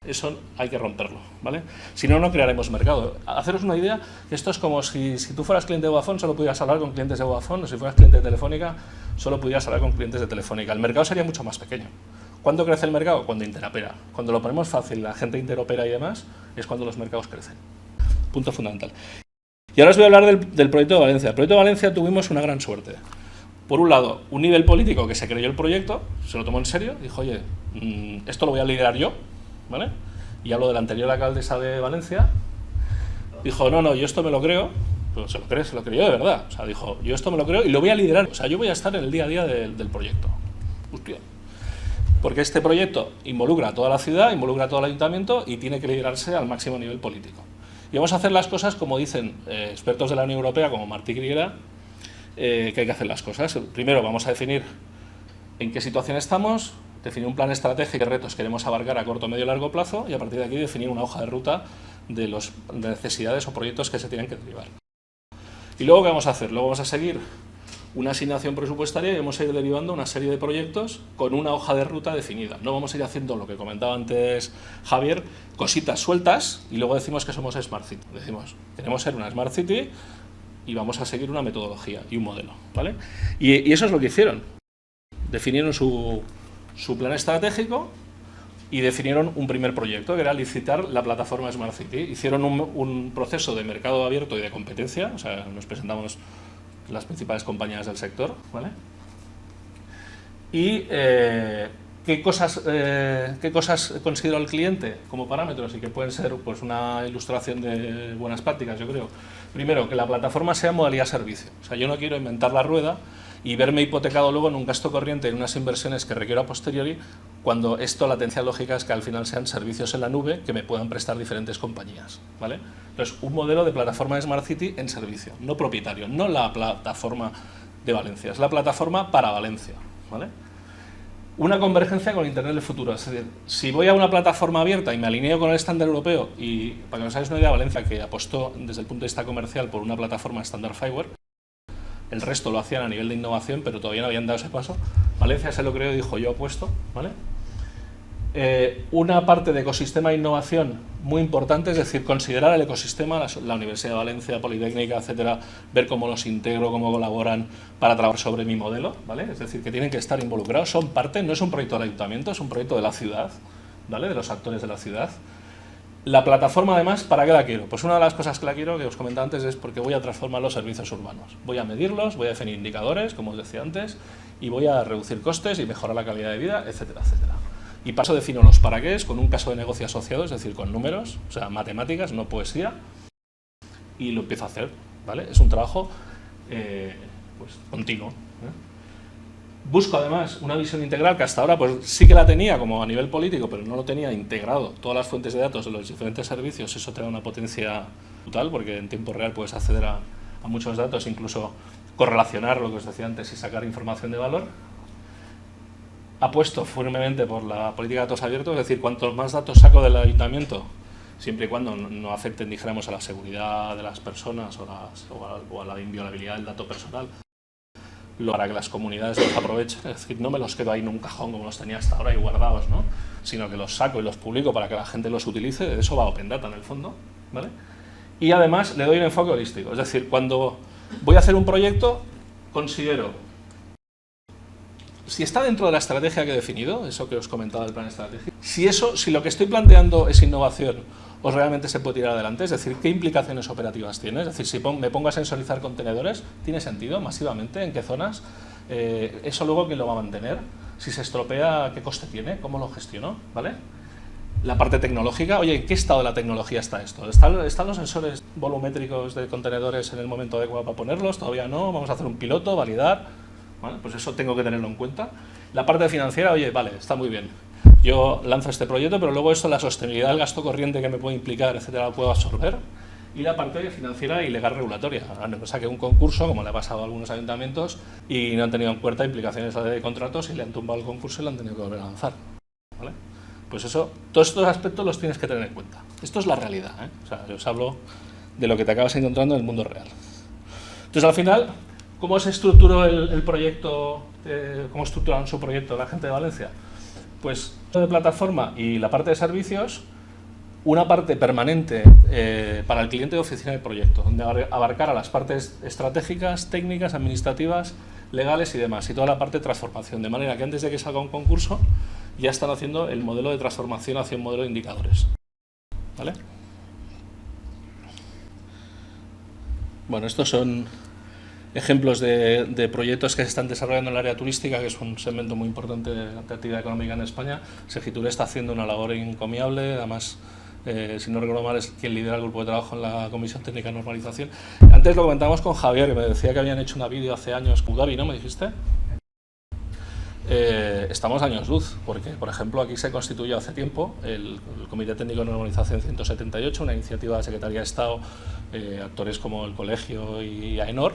Eso hay que romperlo, ¿vale? Si no, no crearemos mercado. Haceros una idea, esto es como si tú fueras cliente de Vodafone, solo pudieras hablar con clientes de Vodafone, o si fueras cliente de Telefónica, solo pudieras hablar con clientes de Telefónica. El mercado sería mucho más pequeño. ¿Cuándo crece el mercado? Cuando interopera. Cuando lo ponemos fácil, la gente interopera y demás, es cuando los mercados crecen. Punto fundamental. Y ahora os voy a hablar del proyecto de Valencia. El proyecto de Valencia tuvimos una gran suerte. Por un lado, un nivel político que se creyó el proyecto, se lo tomó en serio, dijo, oye, esto lo voy a liderar yo, ¿vale? Y hablo de la anterior alcaldesa de Valencia, dijo, no, yo esto me lo creo, pues se lo creyó de verdad, o sea, dijo, yo esto me lo creo y lo voy a liderar, o sea, yo voy a estar en el día a día del proyecto. Hostia. Porque este proyecto involucra a toda la ciudad, involucra a todo el ayuntamiento y tiene que liderarse al máximo nivel político. Y vamos a hacer las cosas como dicen expertos de la Unión Europea, como Martí Griera, que hay que hacer las cosas. Primero vamos a definir en qué situación estamos, definir un plan estratégico, qué retos queremos abarcar a corto, medio y largo plazo, y a partir de aquí definir una hoja de ruta de necesidades o proyectos que se tienen que derivar. Y luego, ¿qué vamos a hacer? Luego vamos a seguir una asignación presupuestaria y vamos a ir derivando una serie de proyectos con una hoja de ruta definida. No vamos a ir haciendo lo que comentaba antes Javier, cositas sueltas, y luego decimos que somos Smart City. Decimos, queremos ser una Smart City y vamos a seguir una metodología y un modelo, ¿vale? Y eso es lo que hicieron. Definieron su plan estratégico y definieron un primer proyecto, que era licitar la plataforma Smart City. Hicieron un proceso de mercado abierto y de competencia, o sea, nos presentamos las principales compañías del sector, ¿vale? Y ¿qué cosas consideró el cliente como parámetros y que pueden ser pues, una ilustración de buenas prácticas, yo creo? Primero, que la plataforma sea modalidad servicio. O sea, yo no quiero inventar la rueda y verme hipotecado luego en un gasto corriente, en unas inversiones que requiero a posteriori, cuando esto, la tendencia lógica es que al final sean servicios en la nube que me puedan prestar diferentes compañías, ¿vale? Entonces, un modelo de plataforma de Smart City en servicio, no propietario, no la plataforma de Valencia, es la plataforma para Valencia, ¿vale? Una convergencia con Internet del futuro, es decir, si voy a una plataforma abierta y me alineo con el estándar europeo, y para que os hagáis una idea, Valencia, que apostó desde el punto de vista comercial por una plataforma estándar Fireware, el resto lo hacían a nivel de innovación, pero todavía no habían dado ese paso. Valencia se lo creó y dijo, yo apuesto, ¿vale? Una parte de ecosistema de innovación muy importante, es decir, considerar el ecosistema, la Universidad de Valencia, Politécnica, etcétera, ver cómo los integro, cómo colaboran para trabajar sobre mi modelo, ¿vale? Es decir, que tienen que estar involucrados, son parte, no es un proyecto del ayuntamiento, es un proyecto de la ciudad, ¿vale? De los actores de la ciudad. La plataforma, además, ¿para qué la quiero? Pues una de las cosas que la quiero, que os comentaba antes, es porque voy a transformar los servicios urbanos. Voy a medirlos, voy a definir indicadores, como os decía antes, y voy a reducir costes y mejorar la calidad de vida, etcétera, etcétera. Y paso defino los para qué con un caso de negocio asociado, es decir, con números, o sea, matemáticas, no poesía, y lo empiezo a hacer, ¿vale? Es un trabajo pues, continuo. Busco además una visión integral que hasta ahora pues sí que la tenía como a nivel político, pero no lo tenía integrado. Todas las fuentes de datos de los diferentes servicios, eso te da una potencia brutal, porque en tiempo real puedes acceder a muchos datos, incluso correlacionar lo que os decía antes y sacar información de valor. Apuesto firmemente por la política de datos abiertos, es decir, cuantos más datos saco del ayuntamiento, siempre y cuando no afecten, dijéramos, a la seguridad de las personas o a la inviolabilidad del dato personal, para que las comunidades los aprovechen, es decir, no me los quedo ahí en un cajón como los tenía hasta ahora y guardados, ¿no? Sino que los saco y los publico para que la gente los utilice, de eso va Open Data en el fondo, ¿vale? Y además le doy un enfoque holístico, es decir, cuando voy a hacer un proyecto, considero si está dentro de la estrategia que he definido, eso que os comentaba del plan estratégico, si lo que estoy planteando es innovación o realmente se puede tirar adelante, es decir, ¿qué implicaciones operativas tiene? Es decir, si me pongo a sensorizar contenedores, ¿tiene sentido masivamente? ¿En qué zonas? Eso luego, ¿quién lo va a mantener? Si se estropea, ¿qué coste tiene? ¿Cómo lo gestiono? ¿Vale? La parte tecnológica, oye, ¿en qué estado de la tecnología está esto? ¿Están los sensores volumétricos de contenedores en el momento adecuado para ponerlos? Todavía no, vamos a hacer un piloto, validar. Bueno, pues eso tengo que tenerlo en cuenta. La parte financiera, oye, vale, está muy bien. Yo lanzo este proyecto, pero luego esto, la sostenibilidad del gasto corriente que me puede implicar, etcétera, lo puedo absorber. Y la parte financiera y legal regulatoria. Saqué un concurso, como le ha pasado a algunos ayuntamientos, y no han tenido en cuenta implicaciones de contratos y le han tumbado el concurso y lo han tenido que volver a lanzar. ¿Vale? Pues eso, todos estos aspectos los tienes que tener en cuenta. Esto es la realidad, ¿eh? O sea, yo os hablo de lo que te acabas encontrando en el mundo real. Entonces, al final, ¿cómo se estructuró el proyecto? ¿Cómo estructuraron su proyecto la gente de Valencia? Pues de plataforma y la parte de servicios, una parte permanente para el cliente de oficina de proyecto, donde abarcara las partes estratégicas, técnicas, administrativas, legales y demás, y toda la parte de transformación, de manera que antes de que salga un concurso ya están haciendo el modelo de transformación hacia un modelo de indicadores. ¿Vale? Bueno, estos son ejemplos de proyectos que se están desarrollando en el área turística, que es un segmento muy importante de la actividad económica en España. Segitur está haciendo una labor encomiable, además, si no recuerdo mal, es quien lidera el grupo de trabajo en la Comisión Técnica de Normalización. Antes lo comentábamos con Javier, que me decía que habían hecho una vídeo hace años, Abu Dhabi, ¿no? ¿Me dijiste? Estamos años luz, porque, por ejemplo, aquí se constituyó hace tiempo el Comité Técnico de Normalización 178, una iniciativa de la Secretaría de Estado, actores como el Colegio y AENOR,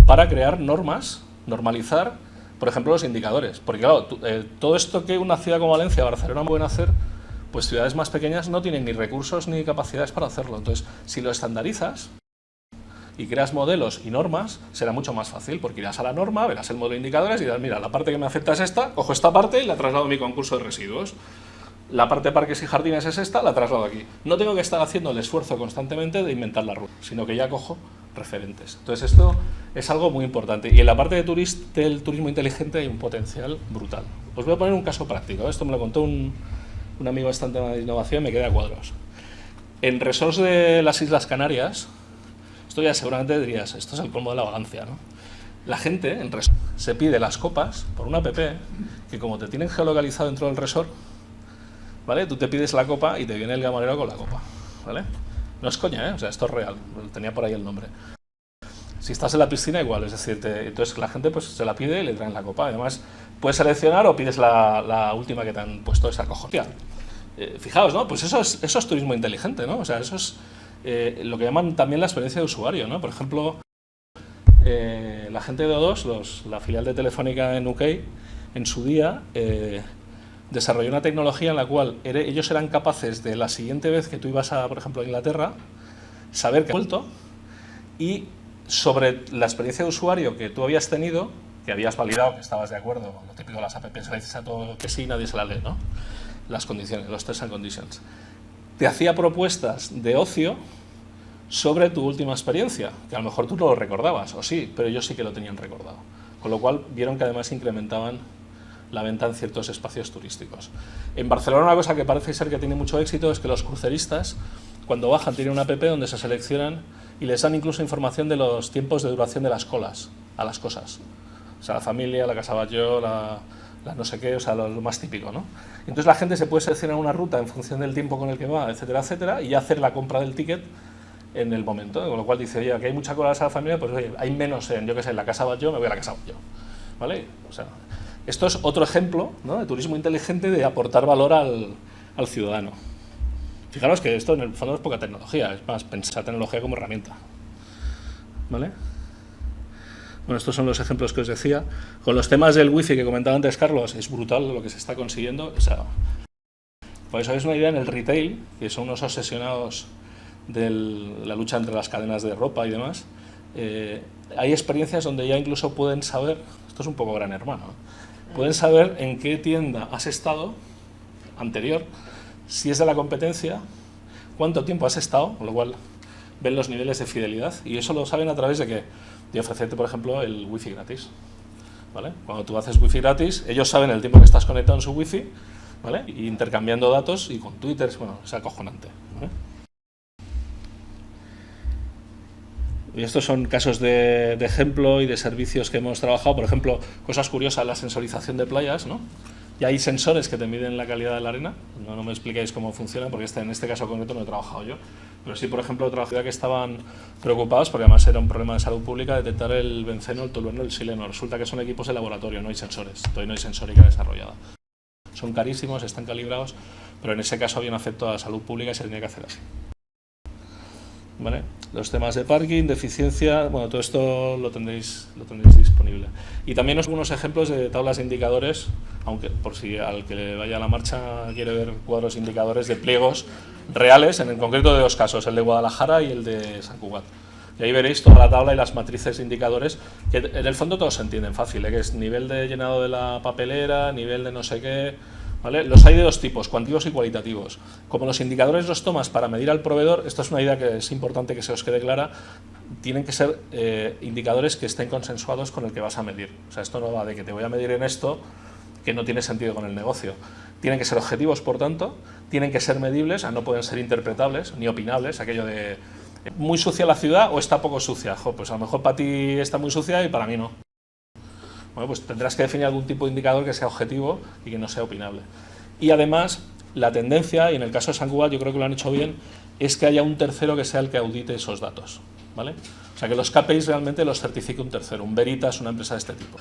para crear normas, normalizar, por ejemplo, los indicadores. Porque, claro, todo esto que una ciudad como Valencia o Barcelona pueden hacer, pues ciudades más pequeñas no tienen ni recursos ni capacidades para hacerlo. Entonces, si lo estandarizas y creas modelos y normas, será mucho más fácil, porque irás a la norma, verás el modelo de indicadores y dirás, mira, la parte que me afecta es esta, cojo esta parte y la traslado a mi concurso de residuos. La parte de parques y jardines es esta, la traslado aquí. No tengo que estar haciendo el esfuerzo constantemente de inventar la ruta, sino que ya cojo referentes. Entonces esto es algo muy importante. Y en la parte del turismo inteligente hay un potencial brutal. Os voy a poner un caso práctico. Esto me lo contó un amigo bastante de innovación y me quedé a cuadros. En resorts de las Islas Canarias, esto ya seguramente dirías, esto es el colmo de la vagancia, ¿no? La gente en resort se pide las copas por una app que, como te tienen geolocalizado dentro del resort, ¿vale? Tú te pides la copa y te viene el camarero con la copa, ¿vale? No es coña, ¿eh? O sea, esto es real, tenía por ahí el nombre. Si estás en la piscina, igual, es decir, entonces la gente pues se la pide y le traen la copa. Además, puedes seleccionar o pides la última que te han puesto, esa cojonia. Fijaos, ¿no? Pues eso es turismo inteligente, ¿no? O sea, eso es lo que llaman también la experiencia de usuario, ¿no? Por ejemplo, la gente de O2, la filial de Telefónica en UK, en su día desarrolló una tecnología en la cual ellos eran capaces de la siguiente vez que tú ibas por ejemplo, a Inglaterra, saber que has vuelto y sobre la experiencia de usuario que tú habías tenido, que habías validado, que estabas de acuerdo, lo típico de las apps, le dices a todo que sí, nadie se la lee, ¿no? Las condiciones, los terms and conditions. Te hacía propuestas de ocio sobre tu última experiencia, que a lo mejor tú no lo recordabas, o sí, pero ellos sí que lo tenían recordado. Con lo cual vieron que además incrementaban la venta en ciertos espacios turísticos. En Barcelona una cosa que parece ser que tiene mucho éxito es que los cruceristas, cuando bajan, tienen una app donde se seleccionan y les dan incluso información de los tiempos de duración de las colas a las cosas. O sea, la familia, la casa Batlló, la no sé qué, o sea, lo más típico, ¿no? Entonces la gente se puede seleccionar una ruta en función del tiempo con el que va, etcétera, etcétera, y hacer la compra del ticket en el momento, con lo cual dice, oye, aquí hay mucha cola a la familia, pues oye, hay menos en, yo qué sé, en la casa Batlló, me voy a la casa Batlló, ¿vale? O sea, esto es otro ejemplo, ¿no?, de turismo inteligente, de aportar valor al ciudadano. Fijaros que esto en el fondo es poca tecnología, es más pensar tecnología como herramienta, ¿vale? Bueno, estos son los ejemplos que os decía. Con los temas del wifi que comentaba antes Carlos, es brutal lo que se está consiguiendo. O sea, por eso es una idea en el retail, que son unos obsesionados de la lucha entre las cadenas de ropa y demás. Hay experiencias donde ya incluso pueden saber, esto es un poco Gran Hermano, pueden saber en qué tienda has estado anterior, si es de la competencia, cuánto tiempo has estado, con lo cual ven los niveles de fidelidad, y eso lo saben a través de ofrecerte, por ejemplo, el wifi gratis, ¿vale? Cuando tú haces wifi gratis, ellos saben el tiempo que estás conectado en su wifi, ¿vale? Y intercambiando datos, y con Twitter, bueno, es acojonante, ¿vale? Y estos son casos de ejemplo y de servicios que hemos trabajado. Por ejemplo, cosas curiosas, la sensorización de playas, ¿no? Y hay sensores que te miden la calidad de la arena. No me expliquéis cómo funciona, porque en este caso concreto no he trabajado yo. Pero sí, por ejemplo, otra ciudad que estaban preocupados, porque además era un problema de salud pública, detectar el benceno, el tolueno, el xileno. Resulta que son equipos de laboratorio, no hay sensores. Todavía no hay sensórica desarrollada. Son carísimos, están calibrados, pero en ese caso había un afecto a la salud pública y se tenía que hacer así. ¿Vale? Los temas de parking, de eficiencia, bueno, todo esto lo tendréis disponible. Y también algunos ejemplos de tablas de indicadores, aunque por si al que le vaya a la marcha quiere ver cuadros indicadores de pliegos reales, en concreto de dos casos, el de Guadalajara y el de San Cugat. Y ahí veréis toda la tabla y las matrices de indicadores, que en el fondo todos se entienden fácil, que es nivel de llenado de la papelera, nivel de no sé qué, ¿vale? Los hay de dos tipos, cuantitativos y cualitativos. Como los indicadores los tomas para medir al proveedor, esto es una idea que es importante que se os quede clara, tienen que ser indicadores que estén consensuados con el que vas a medir. O sea, esto no va de que te voy a medir en esto, que no tiene sentido con el negocio. tienen que ser objetivos, por tanto, tienen que ser medibles, no pueden ser interpretables ni opinables, aquello de muy sucia la ciudad o está poco sucia. Pues a lo mejor para ti está muy sucia y para mí no. Bueno, pues tendrás que definir algún tipo de indicador que sea objetivo y que no sea opinable. Y además, la tendencia, y en el caso de Sant Cugat yo creo que lo han hecho bien, es que haya un tercero que sea el que audite esos datos, ¿vale? O sea, que los KPIs realmente los certifique un tercero, un Veritas, una empresa de este tipo.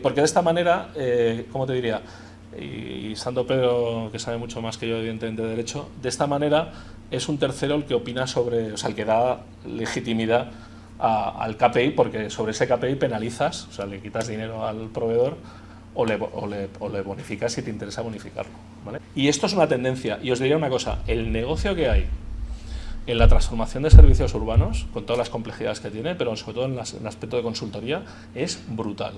Porque de esta manera, ¿cómo te diría? Y Sando Pedro, que sabe mucho más que yo, evidentemente, de derecho, de esta manera es un tercero el que opina sobre, o sea, el que da legitimidad al KPI, porque sobre ese KPI penalizas, o sea, le quitas dinero al proveedor o le bonificas si te interesa bonificarlo, ¿vale? Y esto es una tendencia, y os diría una cosa, el negocio que hay en la transformación de servicios urbanos, con todas las complejidades que tiene, pero sobre todo en el aspecto de consultoría, es brutal.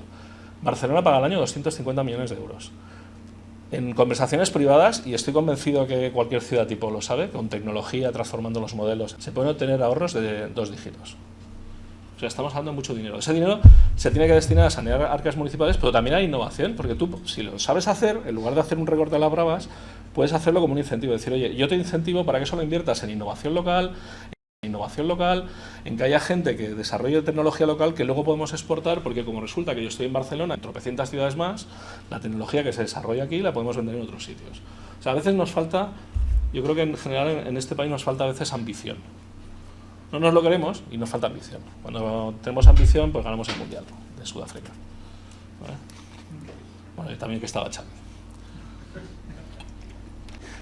Barcelona paga al año 250 millones de euros. En conversaciones privadas, y estoy convencido que cualquier ciudad tipo lo sabe, con tecnología, transformando los modelos, se pueden obtener ahorros de 2 dígitos. O sea, estamos hablando de mucho dinero. Ese dinero se tiene que destinar a sanear arcas municipales, pero también a innovación, porque tú, si lo sabes hacer, en lugar de hacer un recorte a las bravas, puedes hacerlo como un incentivo. Decir, oye, yo te incentivo para que eso lo inviertas en innovación local, en que haya gente que desarrolle tecnología local que luego podemos exportar, porque como resulta que yo estoy en Barcelona, en tropecientas ciudades más, la tecnología que se desarrolla aquí la podemos vender en otros sitios. O sea, a veces nos falta, yo creo que en general en este país nos falta a veces ambición. No nos lo queremos y nos falta ambición. Cuando tenemos ambición, pues ganamos el Mundial de Sudáfrica. ¿Vale? Bueno, y también que estaba Xavi.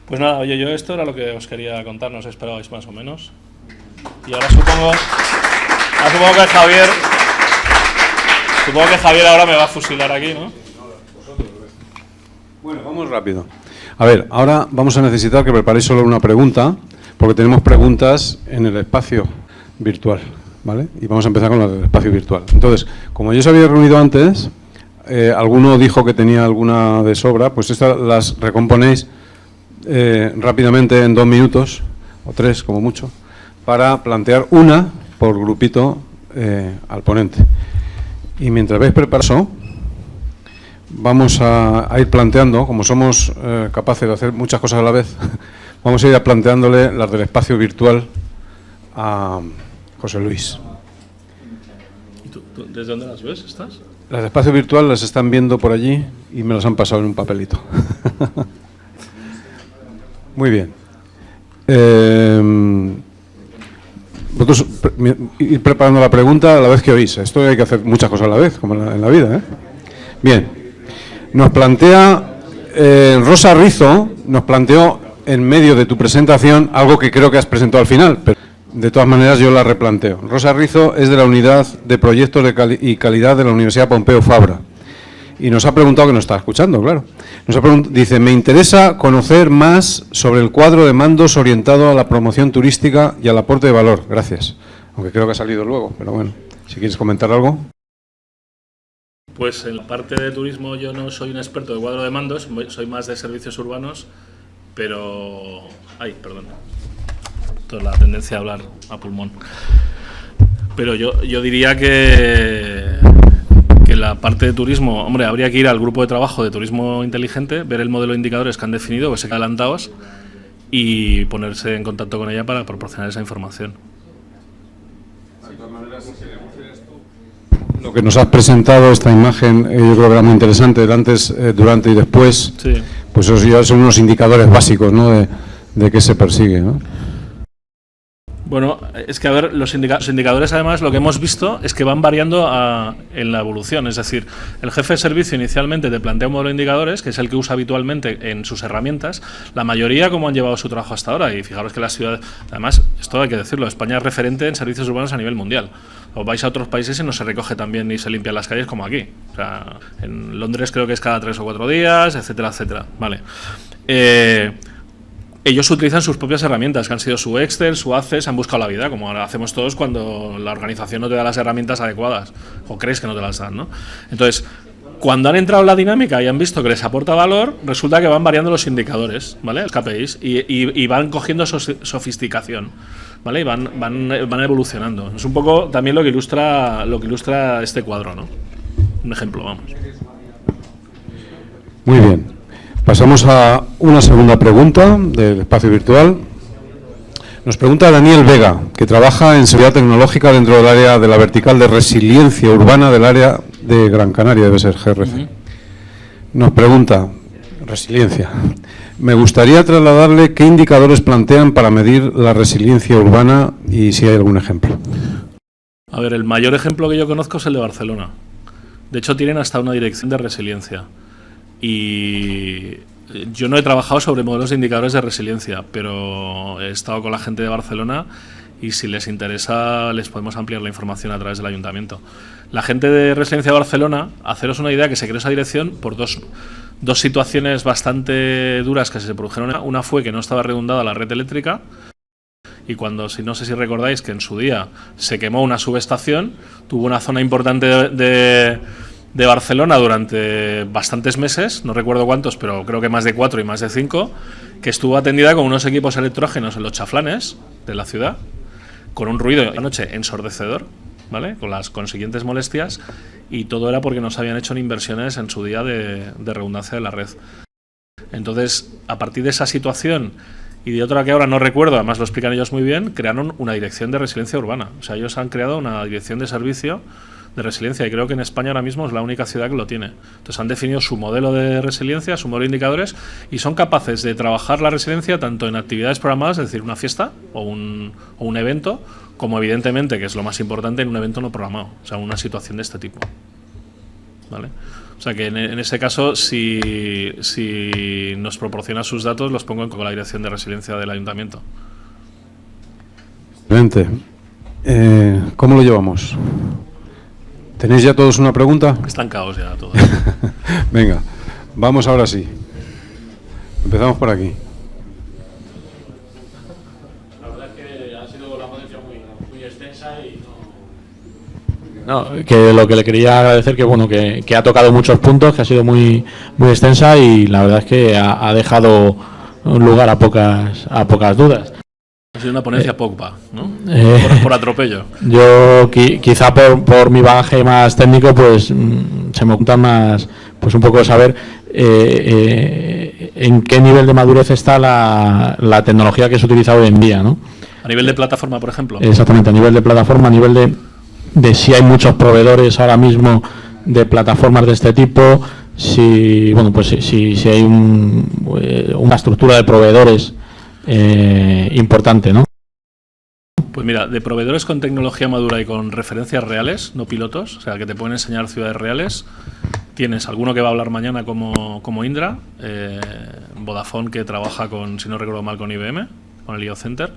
Pues nada, oye, yo esto era lo que os quería contar, no os esperabais más o menos. Y ahora supongo que Javier ahora me va a fusilar aquí, ¿no? Bueno, vamos rápido. A ver, ahora vamos a necesitar que preparéis solo una pregunta, porque tenemos preguntas en el espacio virtual, ¿vale? Y vamos a empezar con el espacio virtual. Entonces, como yo se había reunido antes, alguno dijo que tenía alguna de sobra, pues estas las recomponéis rápidamente en 2 minutos, o 3 como mucho, para plantear una por grupito al ponente. Y mientras vais preparando, vamos a ir planteando, como somos capaces de hacer muchas cosas a la vez, vamos a ir planteándole las del espacio virtual a José Luis. ¿Y tú desde dónde las ves estas? Las de espacio virtual las están viendo por allí y me las han pasado en un papelito. Muy bien. Vosotros ir preparando la pregunta a la vez que oís. Esto hay que hacer muchas cosas a la vez, como en la vida, ¿eh? Bien. Nos plantea Rosa Rizo, nos planteó en medio de tu presentación algo que creo que has presentado al final, pero de todas maneras yo la replanteo. Rosa Rizo es de la Unidad de Proyectos y Calidad de la Universidad Pompeu Fabra y nos ha preguntado, que nos está escuchando, claro, dice, me interesa conocer más sobre el cuadro de mandos orientado a la promoción turística y al aporte de valor. Gracias. Aunque creo que ha salido luego, pero bueno, si quieres comentar algo. Pues en la parte de turismo yo no soy un experto de cuadro de mandos, soy más de servicios urbanos, pero... Ay, perdón. Esto es la tendencia a hablar a pulmón. Pero yo diría que la parte de turismo, hombre, habría que ir al grupo de trabajo de turismo inteligente, ver el modelo de indicadores que han definido, que se quedan adelantados, y ponerse en contacto con ella para proporcionar esa información. Lo que nos has presentado, esta imagen, yo creo que era muy interesante, el antes, durante y después, sí. Pues esos ya son unos indicadores básicos, ¿no?, de qué se persigue, ¿no? Bueno, es que a ver, los indicadores además lo que hemos visto es que van variando en la evolución, es decir, el jefe de servicio inicialmente te plantea un modelo de indicadores, que es el que usa habitualmente en sus herramientas, la mayoría como han llevado su trabajo hasta ahora, y fijaros que las ciudades, además, esto hay que decirlo, España es referente en servicios urbanos a nivel mundial. O vais a otros países y no se recoge tan bien ni se limpian las calles como aquí. O sea, en Londres creo que es cada 3 o 4 días, etcétera, etcétera. Vale. Ellos utilizan sus propias herramientas, que han sido su Excel, su Access, han buscado la vida, como ahora hacemos todos cuando la organización no te da las herramientas adecuadas, o crees que no te las dan, ¿no? Entonces, cuando han entrado en la dinámica y han visto que les aporta valor, resulta que van variando los indicadores, ¿vale? Los KPIs, y van cogiendo sofisticación, ¿vale? Y van evolucionando. Es un poco también lo que ilustra este cuadro, ¿no? Un ejemplo, vamos. Muy bien. Pasamos a una segunda pregunta del espacio virtual. Nos pregunta Daniel Vega, que trabaja en seguridad tecnológica dentro del área de la vertical de resiliencia urbana del área de Gran Canaria, debe ser GRC. Nos pregunta, resiliencia, me gustaría trasladarle qué indicadores plantean para medir la resiliencia urbana y si hay algún ejemplo. A ver, el mayor ejemplo que yo conozco es el de Barcelona. De hecho, tienen hasta una dirección de resiliencia. Y yo no he trabajado sobre modelos de indicadores de resiliencia, pero he estado con la gente de Barcelona y si les interesa les podemos ampliar la información a través del ayuntamiento. La gente de Resiliencia de Barcelona, haceros una idea, que se creó esa dirección por dos situaciones bastante duras que se produjeron. Una fue que no estaba redundada la red eléctrica y cuando, no sé si recordáis, que en su día se quemó una subestación, tuvo una zona importante de Barcelona durante bastantes meses, no recuerdo cuántos, pero creo que más de 4 y más de 5, que estuvo atendida con unos equipos electrógenos en los chaflanes de la ciudad, con un ruido de la noche ensordecedor, ¿vale? Con las consiguientes molestias, y todo era porque no se habían hecho inversiones en su día de redundancia de la red. Entonces, a partir de esa situación y de otra que ahora no recuerdo, además lo explican ellos muy bien, crearon una dirección de resiliencia urbana. O sea, ellos han creado una dirección de servicio de resiliencia y creo que en España ahora mismo es la única ciudad que lo tiene. Entonces han definido su modelo de resiliencia, su modelo de indicadores y son capaces de trabajar la resiliencia tanto en actividades programadas, es decir, una fiesta o un evento, como evidentemente, que es lo más importante, en un evento no programado, o sea, una situación de este tipo. ¿Vale? O sea que en ese caso, si nos proporciona sus datos, los pongo con la dirección de resiliencia del ayuntamiento. Excelente. ¿Cómo lo llevamos? ¿Tenéis ya todos una pregunta? Están caos ya todos. Venga, vamos ahora sí. Empezamos por aquí. La verdad es que ha sido la ponencia muy extensa y no, que lo que le quería agradecer que ha tocado muchos puntos, que ha sido muy extensa y la verdad es que ha dejado lugar a pocas dudas. Ha sido una ponencia Pogba, ¿no? Por atropello. Yo quizá por mi bagaje más técnico, pues se me oculta más, pues un poco saber en qué nivel de madurez está la tecnología que se utiliza hoy en día, ¿no? A nivel de plataforma, por ejemplo. Exactamente, a nivel de plataforma, a nivel de si hay muchos proveedores ahora mismo de plataformas de este tipo, si hay una estructura de proveedores importante, ¿no? Pues mira, de proveedores con tecnología madura y con referencias reales, no pilotos, o sea, que te pueden enseñar ciudades reales, tienes alguno que va a hablar mañana como Indra, Vodafone, que trabaja con, si no recuerdo mal, con IBM, con el IO Center.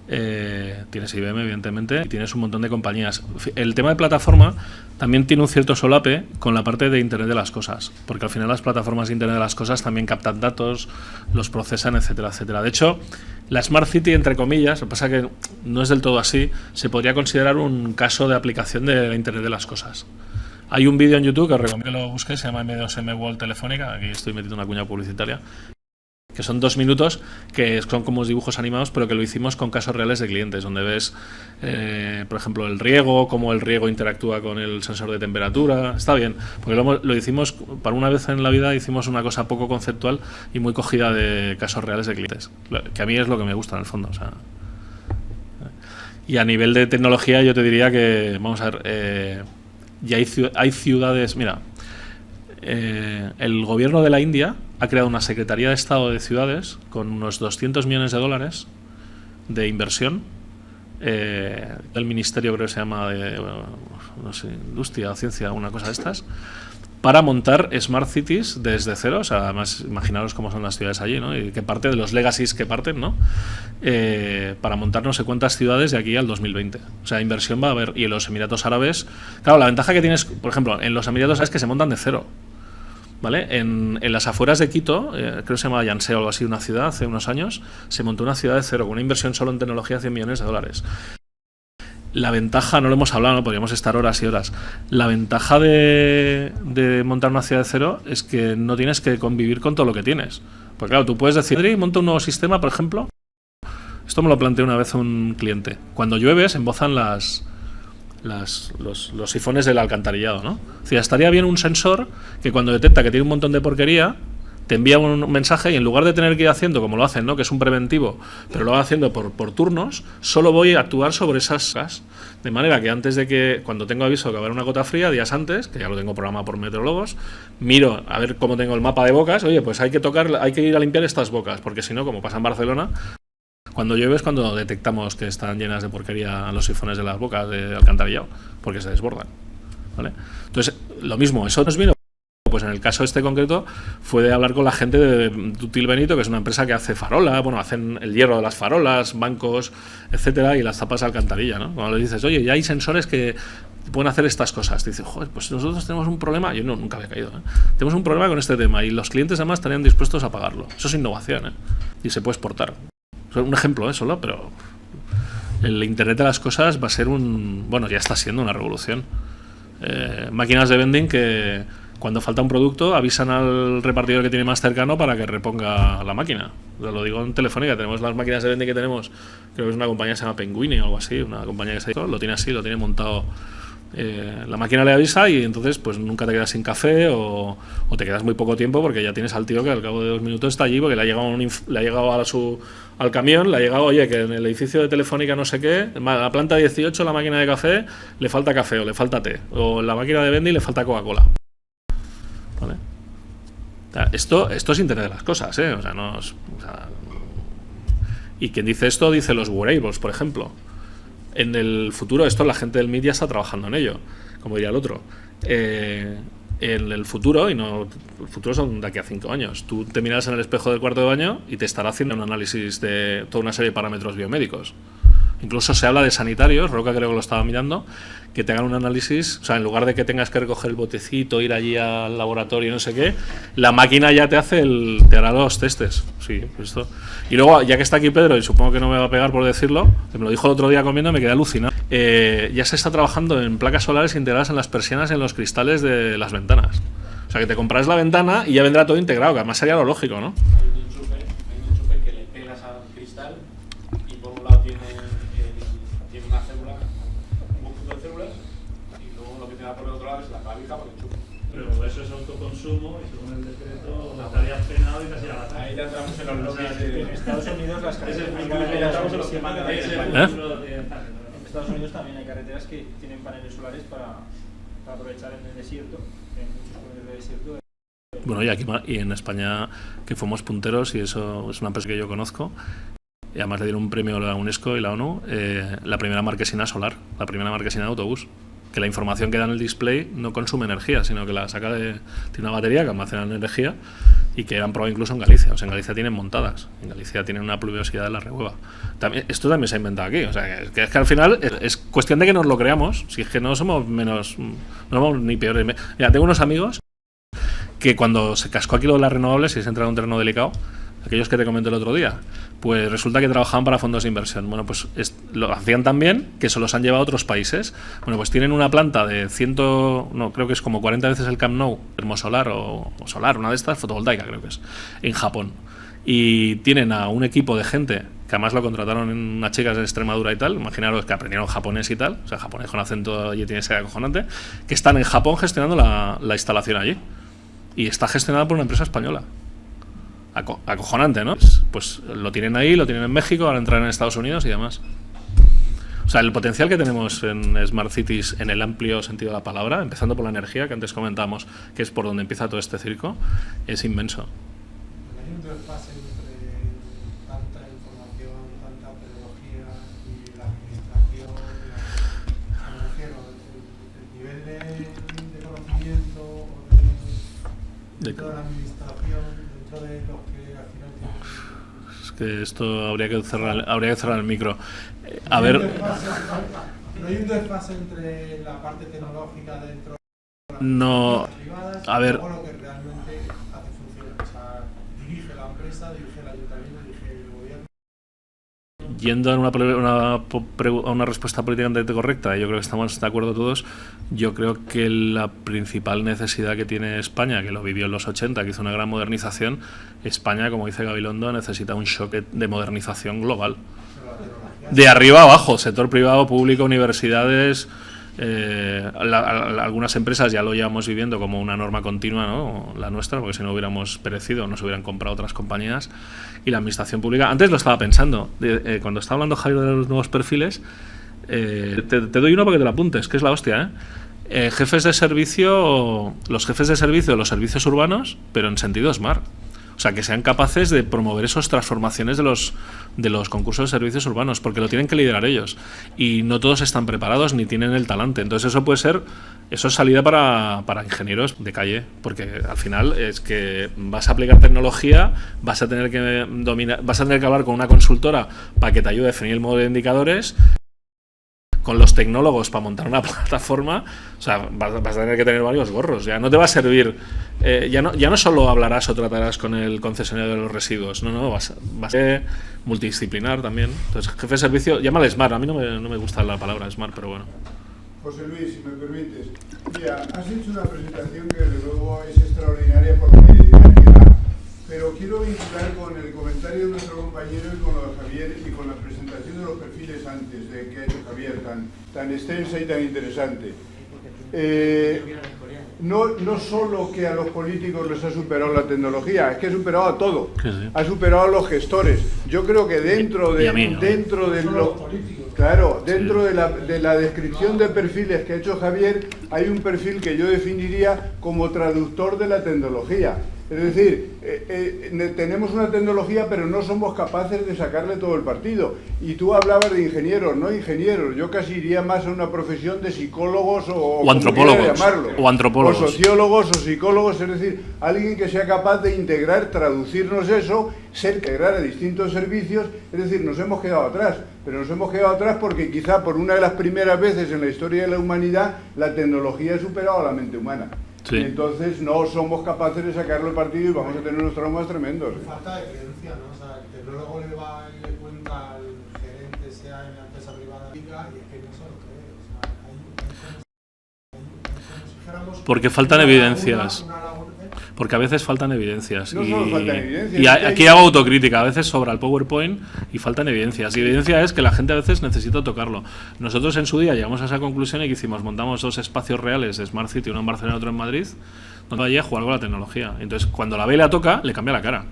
Tienes IBM, evidentemente, y tienes un montón de compañías. El tema de plataforma también tiene un cierto solape con la parte de Internet de las cosas, porque al final las plataformas de Internet de las cosas también captan datos, los procesan, etcétera, etcétera. De hecho, la Smart City, entre comillas, lo que pasa que no es del todo así, se podría considerar un caso de aplicación de la Internet de las cosas. Hay un vídeo en YouTube que os recomiendo que lo busquéis, se llama M2M World Telefónica, aquí estoy metiendo una cuña publicitaria, que son 2 minutos, que son como dibujos animados, pero que lo hicimos con casos reales de clientes, donde ves, por ejemplo, el riego, cómo el riego interactúa con el sensor de temperatura. Está bien, porque lo hicimos, para una vez en la vida, hicimos una cosa poco conceptual y muy cogida de casos reales de clientes, que a mí es lo que me gusta en el fondo. O sea, y a nivel de tecnología yo te diría que, vamos a ver, ya hay ciudades, mira, el gobierno de la India ha creado una Secretaría de Estado de Ciudades con unos 200 millones de dólares de inversión del ministerio, creo que se llama no sé, Industria o Ciencia, una cosa de estas, para montar Smart Cities desde cero. O sea, además imaginaros cómo son las ciudades allí, ¿no? Y que parte de los legacies que parten, ¿no? Para montar no sé cuántas ciudades de aquí al 2020. O sea, inversión va a haber. Y en los Emiratos Árabes, claro, la ventaja que tienes, por ejemplo, en los Emiratos Árabes, es que se montan de cero, ¿vale? En las afueras de Quito, creo que se llama Yansé o algo así, una ciudad, hace unos años, se montó una ciudad de cero, con una inversión solo en tecnología de 100 millones de dólares. La ventaja, no lo hemos hablado, ¿no? Podríamos estar horas y horas. La ventaja de montar una ciudad de cero es que no tienes que convivir con todo lo que tienes. Pues claro, tú puedes decir, monta un nuevo sistema, por ejemplo. Esto me lo planteó una vez un cliente. Cuando llueve se embozan los sifones del alcantarillado, ¿no? O sea, estaría bien un sensor que cuando detecta que tiene un montón de porquería, te envía un mensaje y en lugar de tener que ir haciendo, como lo hacen, ¿no? Que es un preventivo, pero lo va haciendo por turnos, solo voy a actuar sobre esas cosas. De manera que antes de que, cuando tengo aviso de que va a haber una cota fría, días antes, que ya lo tengo programado por meteorólogos, miro a ver cómo tengo el mapa de bocas, oye, pues hay que ir a limpiar estas bocas, porque si no, como pasa en Barcelona, cuando llueve es cuando detectamos que están llenas de porquería los sifones de las bocas de alcantarillado, porque se desbordan, ¿vale? Entonces, lo mismo, eso nos vino. Pues en el caso este concreto fue de hablar con la gente de Dutil Benito, que es una empresa que hace farolas, bueno, hacen el hierro de las farolas, bancos, etcétera, y las tapas de alcantarilla, ¿no? Cuando le dices, oye, ya hay sensores que pueden hacer estas cosas, te dices, joder, pues nosotros tenemos un problema, yo nunca había caído, ¿eh? Tenemos un problema con este tema y los clientes además estarían dispuestos a pagarlo. Eso es innovación, ¿eh? Y se puede exportar. Un ejemplo, solo, pero el Internet de las cosas va a ser bueno, ya está siendo una revolución. Máquinas de vending que cuando falta un producto avisan al repartidor que tiene más cercano para que reponga la máquina. O sea, lo digo en Telefónica, tenemos las máquinas de vending que tenemos, creo que es una compañía que se llama Penguini o algo así, una compañía que lo tiene así, lo tiene montado. La máquina le avisa y entonces pues nunca te quedas sin café o te quedas muy poco tiempo porque ya tienes al tío que al cabo de 2 minutos está allí porque le ha llegado al camión, le ha llegado, oye, que en el edificio de Telefónica no sé qué, la planta 18, la máquina de café, le falta café o le falta té, o la máquina de vending le falta Coca-Cola. ¿Vale? O sea, esto es Internet de las cosas, ¿eh? O sea, y quien dice esto dice los wearables, por ejemplo. En el futuro, esto la gente del MIT ya está trabajando en ello, como diría el otro. En el futuro, el futuro son de aquí a 5 años, tú te miras en el espejo del cuarto de baño y te estará haciendo un análisis de toda una serie de parámetros biomédicos. Incluso se habla de sanitarios, Roca creo que lo estaba mirando, que te hagan un análisis, o sea, en lugar de que tengas que recoger el botecito, ir allí al laboratorio, no sé qué, la máquina ya te hará los testes. Sí, esto. Y luego, ya que está aquí Pedro, y supongo que no me va a pegar por decirlo, que me lo dijo el otro día comiendo, me quedé alucinado. Ya se está trabajando en placas solares integradas en las persianas y en los cristales de las ventanas. O sea, que te compras la ventana y ya vendrá todo integrado, que además sería lo lógico, ¿no? Hay un enchufe que le pegas al cristal y por un lado tiene una célula, un conjunto de células, y luego lo que te da por el otro lado es la clavija por el enchufe. Pero eso es autoconsumo y según el decreto estarías penado y casi a la tarde. Ahí ya entramos en los lobbies en Estados Unidos, las carreteras en Estados Unidos también hay carreteras que tienen paneles solares para aprovechar en el desierto, en muchos pueblos de desierto. Bueno, y aquí y en España, que fuimos punteros, y eso es una empresa que yo conozco, y además le dieron un premio a la UNESCO y la ONU, la primera marquesina solar, la primera marquesina de autobús, que la información que da en el display no consume energía, sino que la saca tiene una batería que almacena energía y que han probado incluso en Galicia. O sea, en Galicia tienen montadas, en Galicia tienen una pluviosidad de la rehueva. Esto también se ha inventado aquí, o sea, que es que al final es cuestión de que nos lo creamos, si es que no somos menos, no somos ni peores. Mira, tengo unos amigos que cuando se cascó aquí lo de las renovables y se entra en un terreno delicado, aquellos que te comenté el otro día, pues resulta que trabajaban para fondos de inversión. Bueno, pues lo hacían tan bien que se los han llevado a otros países. Bueno, pues tienen una planta de creo que es como 40 veces el Camp Nou, termosolar o solar, una de estas, fotovoltaica creo que es, en Japón. Y tienen a un equipo de gente, que además lo contrataron en unas chicas de Extremadura y tal, imaginaros que aprendieron japonés y tal, o sea, japonés con acento allí tiene que ser acojonante, que están en Japón gestionando la instalación allí. Y está gestionada por una empresa española. Acojonante, ¿no? Pues lo tienen ahí, lo tienen en México, ahora entrar en Estados Unidos y demás. O sea, el potencial que tenemos en Smart Cities en el amplio sentido de la palabra, empezando por la energía, que antes comentamos, que es por donde empieza todo este circo, es inmenso. Hay un desfase entre tanta información, tanta pedagogía y la administración. Me refiero, el nivel de conocimiento o de toda la administración dentro de lo que al final tiene. Es que esto habría que cerrar el micro. A No ver. hay un desfase entre la parte tecnológica dentro de las No. privadas A ver. y luego lo que realmente hace funcionar. O sea, dirige la empresa, dirige el ayuntamiento, dirige el gobierno. Yendo a una respuesta políticamente correcta, yo creo que estamos de acuerdo todos. Yo creo que la principal necesidad que tiene España, que lo vivió en los 80, que hizo una gran modernización, España, como dice Gabilondo, necesita un shock de modernización global. De arriba a abajo, sector privado, público, universidades, Algunas empresas ya lo llevamos viviendo como una norma continua, ¿no? La nuestra, porque si no hubiéramos perecido, nos hubieran comprado otras compañías. Y la administración pública, antes lo estaba pensando, cuando estaba hablando Javier de los nuevos perfiles, te doy uno para que te lo apuntes, que es la hostia, jefes de servicio, los jefes de servicio de los servicios urbanos, pero en sentido SMART. O sea, que sean capaces de promover esas transformaciones de los concursos de servicios urbanos, porque lo tienen que liderar ellos. Y no todos están preparados ni tienen el talante. Entonces eso es salida para ingenieros de calle, porque al final es que vas a aplicar tecnología, vas a tener que hablar con una consultora para que te ayude a definir el modelo de indicadores, con los tecnólogos para montar una plataforma. O sea, vas a tener que tener varios gorros. Ya no te va a servir, ya no solo hablarás o tratarás con el concesionario de los residuos, no, vas a ser multidisciplinar también. Entonces, jefe de servicio, llámale SMART, a mí no me gusta la palabra SMART, pero bueno. José Luis, si me permites, mira, has hecho una presentación que desde luego es extraordinaria por la mediocridad que da, pero quiero vincular con el comentario de nuestro compañero y con lo de Javier y con la presentación de los perfiles antes de que ha hecho Javier, tan extensa y tan interesante. No solo que a los políticos les ha superado la tecnología, es que ha superado a todo. Sí. Ha superado a los gestores. Yo creo que dentro de la descripción de perfiles que ha hecho Javier, hay un perfil que yo definiría como traductor de la tecnología. Es decir, tenemos una tecnología, pero no somos capaces de sacarle todo el partido. Y tú hablabas de ingenieros, no ingenieros. Yo casi iría más a una profesión de psicólogos o antropólogos. O antropólogos. O sociólogos o psicólogos. Es decir, alguien que sea capaz de integrar, traducirnos eso, integrar a distintos servicios. Es decir, nos hemos quedado atrás. Pero nos hemos quedado atrás porque quizá por una de las primeras veces en la historia de la humanidad, la tecnología ha superado a la mente humana. Sí. Y entonces no somos capaces de sacarle partido y vamos a tener unos traumas tremendos. Falta de creencia, ¿no? O sea, el tecnólogo le va y le cuenta al gerente, sea en la empresa privada, y es que no se lo cree. O sea, como si dijéramos... Porque faltan evidencias. Porque a veces faltan evidencias. No solo faltan evidencias. Y aquí hago autocrítica. A veces sobra el PowerPoint y faltan evidencias. Y evidencia es que la gente a veces necesita tocarlo. Nosotros en su día llegamos a esa conclusión y que hicimos, montamos 2 espacios reales de Smart City, uno en Barcelona y otro en Madrid, donde vaya a jugar con la tecnología. Entonces, cuando la ve y la toca, le cambia la cara.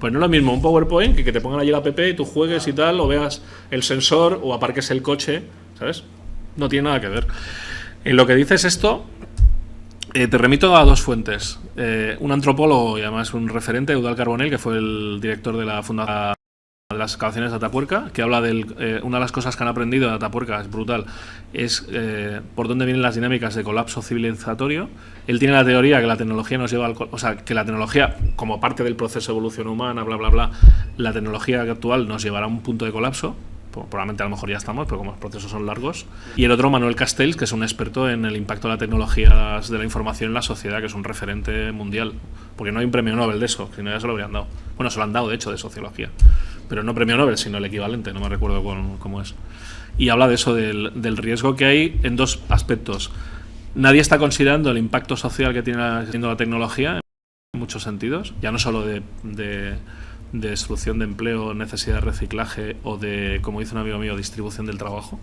Pues no es lo mismo un PowerPoint que te pongan allí la app y tú juegues y tal, o veas el sensor o aparques el coche, ¿sabes? No tiene nada que ver. En lo que dices esto... te remito a 2 fuentes. Un antropólogo y además un referente, Eudald Carbonell, que fue el director de la Fundación de las Excavaciones de Atapuerca, que habla de una de las cosas que han aprendido de Atapuerca, es brutal, es por dónde vienen las dinámicas de colapso civilizatorio. Él tiene la teoría que la tecnología nos lleva que la tecnología, como parte del proceso de evolución humana, bla, bla, bla, la tecnología actual nos llevará a un punto de colapso. Probablemente a lo mejor ya estamos, pero como los procesos son largos. Y el otro, Manuel Castells, que es un experto en el impacto de la tecnología de la información en la sociedad, que es un referente mundial, porque no hay un premio Nobel de eso, si no ya se lo habrían dado. Bueno, se lo han dado, de hecho, de sociología, pero no premio Nobel, sino el equivalente, no me recuerdo cómo es. Y habla de eso, del riesgo que hay en 2 aspectos. Nadie está considerando el impacto social que tiene la tecnología en muchos sentidos, ya no solo de destrucción de empleo, necesidad de reciclaje o de, como dice un amigo mío, distribución del trabajo,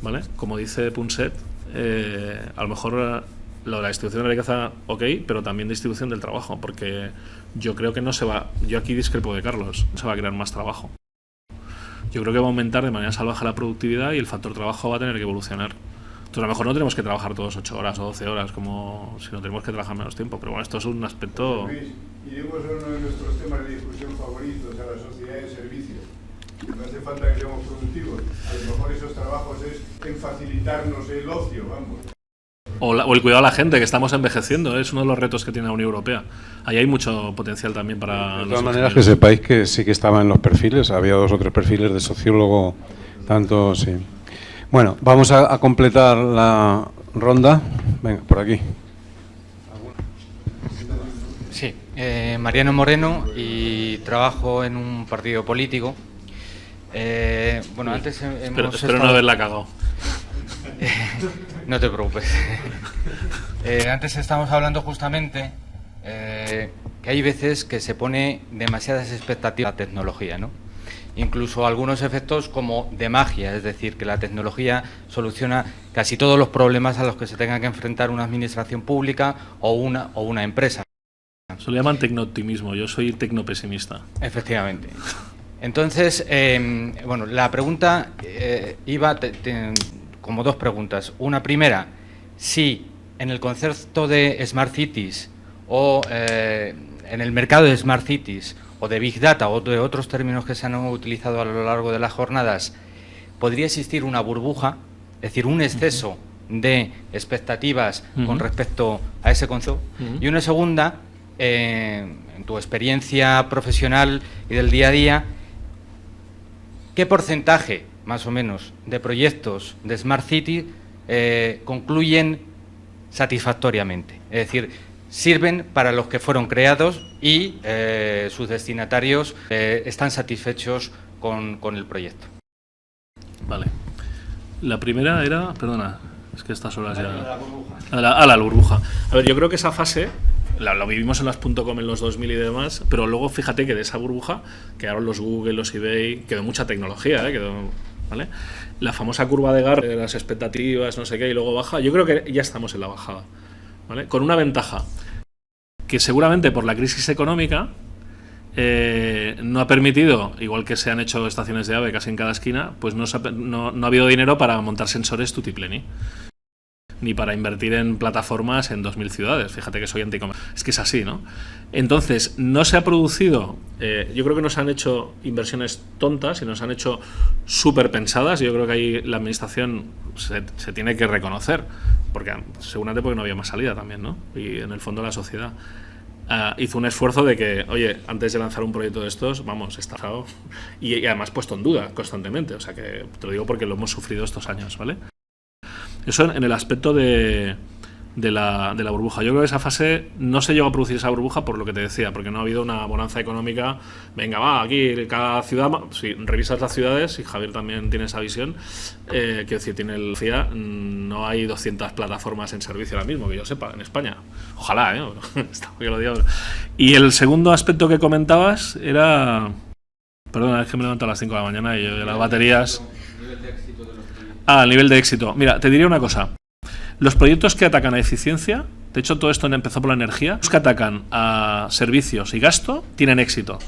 ¿vale? Como dice Punset, a lo mejor lo de la distribución de la riqueza, ok, pero también distribución del trabajo, porque yo creo que yo aquí discrepo de Carlos, no se va a crear más trabajo. Yo creo que va a aumentar de manera salvaje la productividad y el factor trabajo va a tener que evolucionar. Entonces, a lo mejor no tenemos que trabajar todos 8 horas o 12 horas, como si no tenemos que trabajar menos tiempo, pero bueno, esto es un aspecto... Iremos a uno de nuestros temas de discusión favoritos, a la sociedad de servicios. No hace falta que seamos productivos. A lo mejor esos trabajos es en facilitarnos el ocio, vamos. O el cuidado a la gente, que estamos envejeciendo, es uno de los retos que tiene la Unión Europea. Ahí hay mucho potencial también para... De todas maneras, que sepáis que sí que estaba en los perfiles, había 2 o 3 perfiles de sociólogo, tanto, sí. Bueno, vamos a completar la ronda. Venga, por aquí. Sí, Mariano Moreno y trabajo en un partido político. Bueno, antes espero no haberla cagado. No te preocupes. Antes estábamos hablando justamente que hay veces que se pone demasiadas expectativas a la tecnología, ¿no? incluso algunos efectos como de magia, es decir, que la tecnología soluciona casi todos los problemas a los que se tenga que enfrentar una administración pública o una empresa. Se lo llaman tecnooptimismo, yo soy tecnopesimista. Efectivamente. Entonces, bueno, la pregunta iba como dos preguntas. Una primera, si en el concepto de Smart Cities o en el mercado de Smart Cities o de Big Data o de otros términos que se han utilizado a lo largo de las jornadas, podría existir una burbuja, es decir, un exceso de expectativas con respecto a ese concepto. Y una segunda, en tu experiencia profesional y del día a día, ¿qué porcentaje, más o menos, de proyectos de Smart City concluyen satisfactoriamente? Es decir, sirven para los que fueron creados y sus destinatarios están satisfechos con el proyecto. Vale. La primera era, perdona, es que estas horas ya... La burbuja. A ver, yo creo que esa fase lo vivimos en las .com en los 2000 y demás, pero luego fíjate que de esa burbuja quedaron los Google, los eBay, quedó mucha tecnología, ¿vale? La famosa curva de Gartner, las expectativas, no sé qué, y luego baja. Yo creo que ya estamos en la bajada, ¿vale? Con una ventaja, que seguramente por la crisis económica no ha permitido, igual que se han hecho estaciones de AVE casi en cada esquina, pues no ha habido dinero para montar sensores tutipleni, ni para invertir en plataformas en 2000 ciudades. Fíjate que soy anticomercial. Es que es así, ¿no? Entonces, no se ha producido... yo creo que no se han hecho inversiones tontas, sino se han hecho súper pensadas. Yo creo que ahí la administración se tiene que reconocer, porque seguramente porque no había más salida también, ¿no? Y en el fondo la sociedad hizo un esfuerzo de que, oye, antes de lanzar un proyecto de estos, vamos, estafado y además puesto en duda constantemente. O sea que te lo digo porque lo hemos sufrido estos años, ¿vale? Eso en el aspecto de la burbuja. Yo creo que esa fase no se llegó a producir esa burbuja por lo que te decía, porque no ha habido una bonanza económica. Venga, va, aquí cada ciudad, si revisas las ciudades, y Javier también tiene esa visión, quiero decir, tiene el FIA, no hay 200 plataformas en servicio ahora mismo, que yo sepa, en España. Ojalá, está que lo digo. Y el segundo aspecto que comentabas era... Perdona, es que me levanto a las 5 de la mañana y las baterías... el nivel de éxito. Mira, te diría una cosa. Los proyectos que atacan a eficiencia, de hecho todo esto empezó por la energía, los que atacan a servicios y gasto, tienen éxito.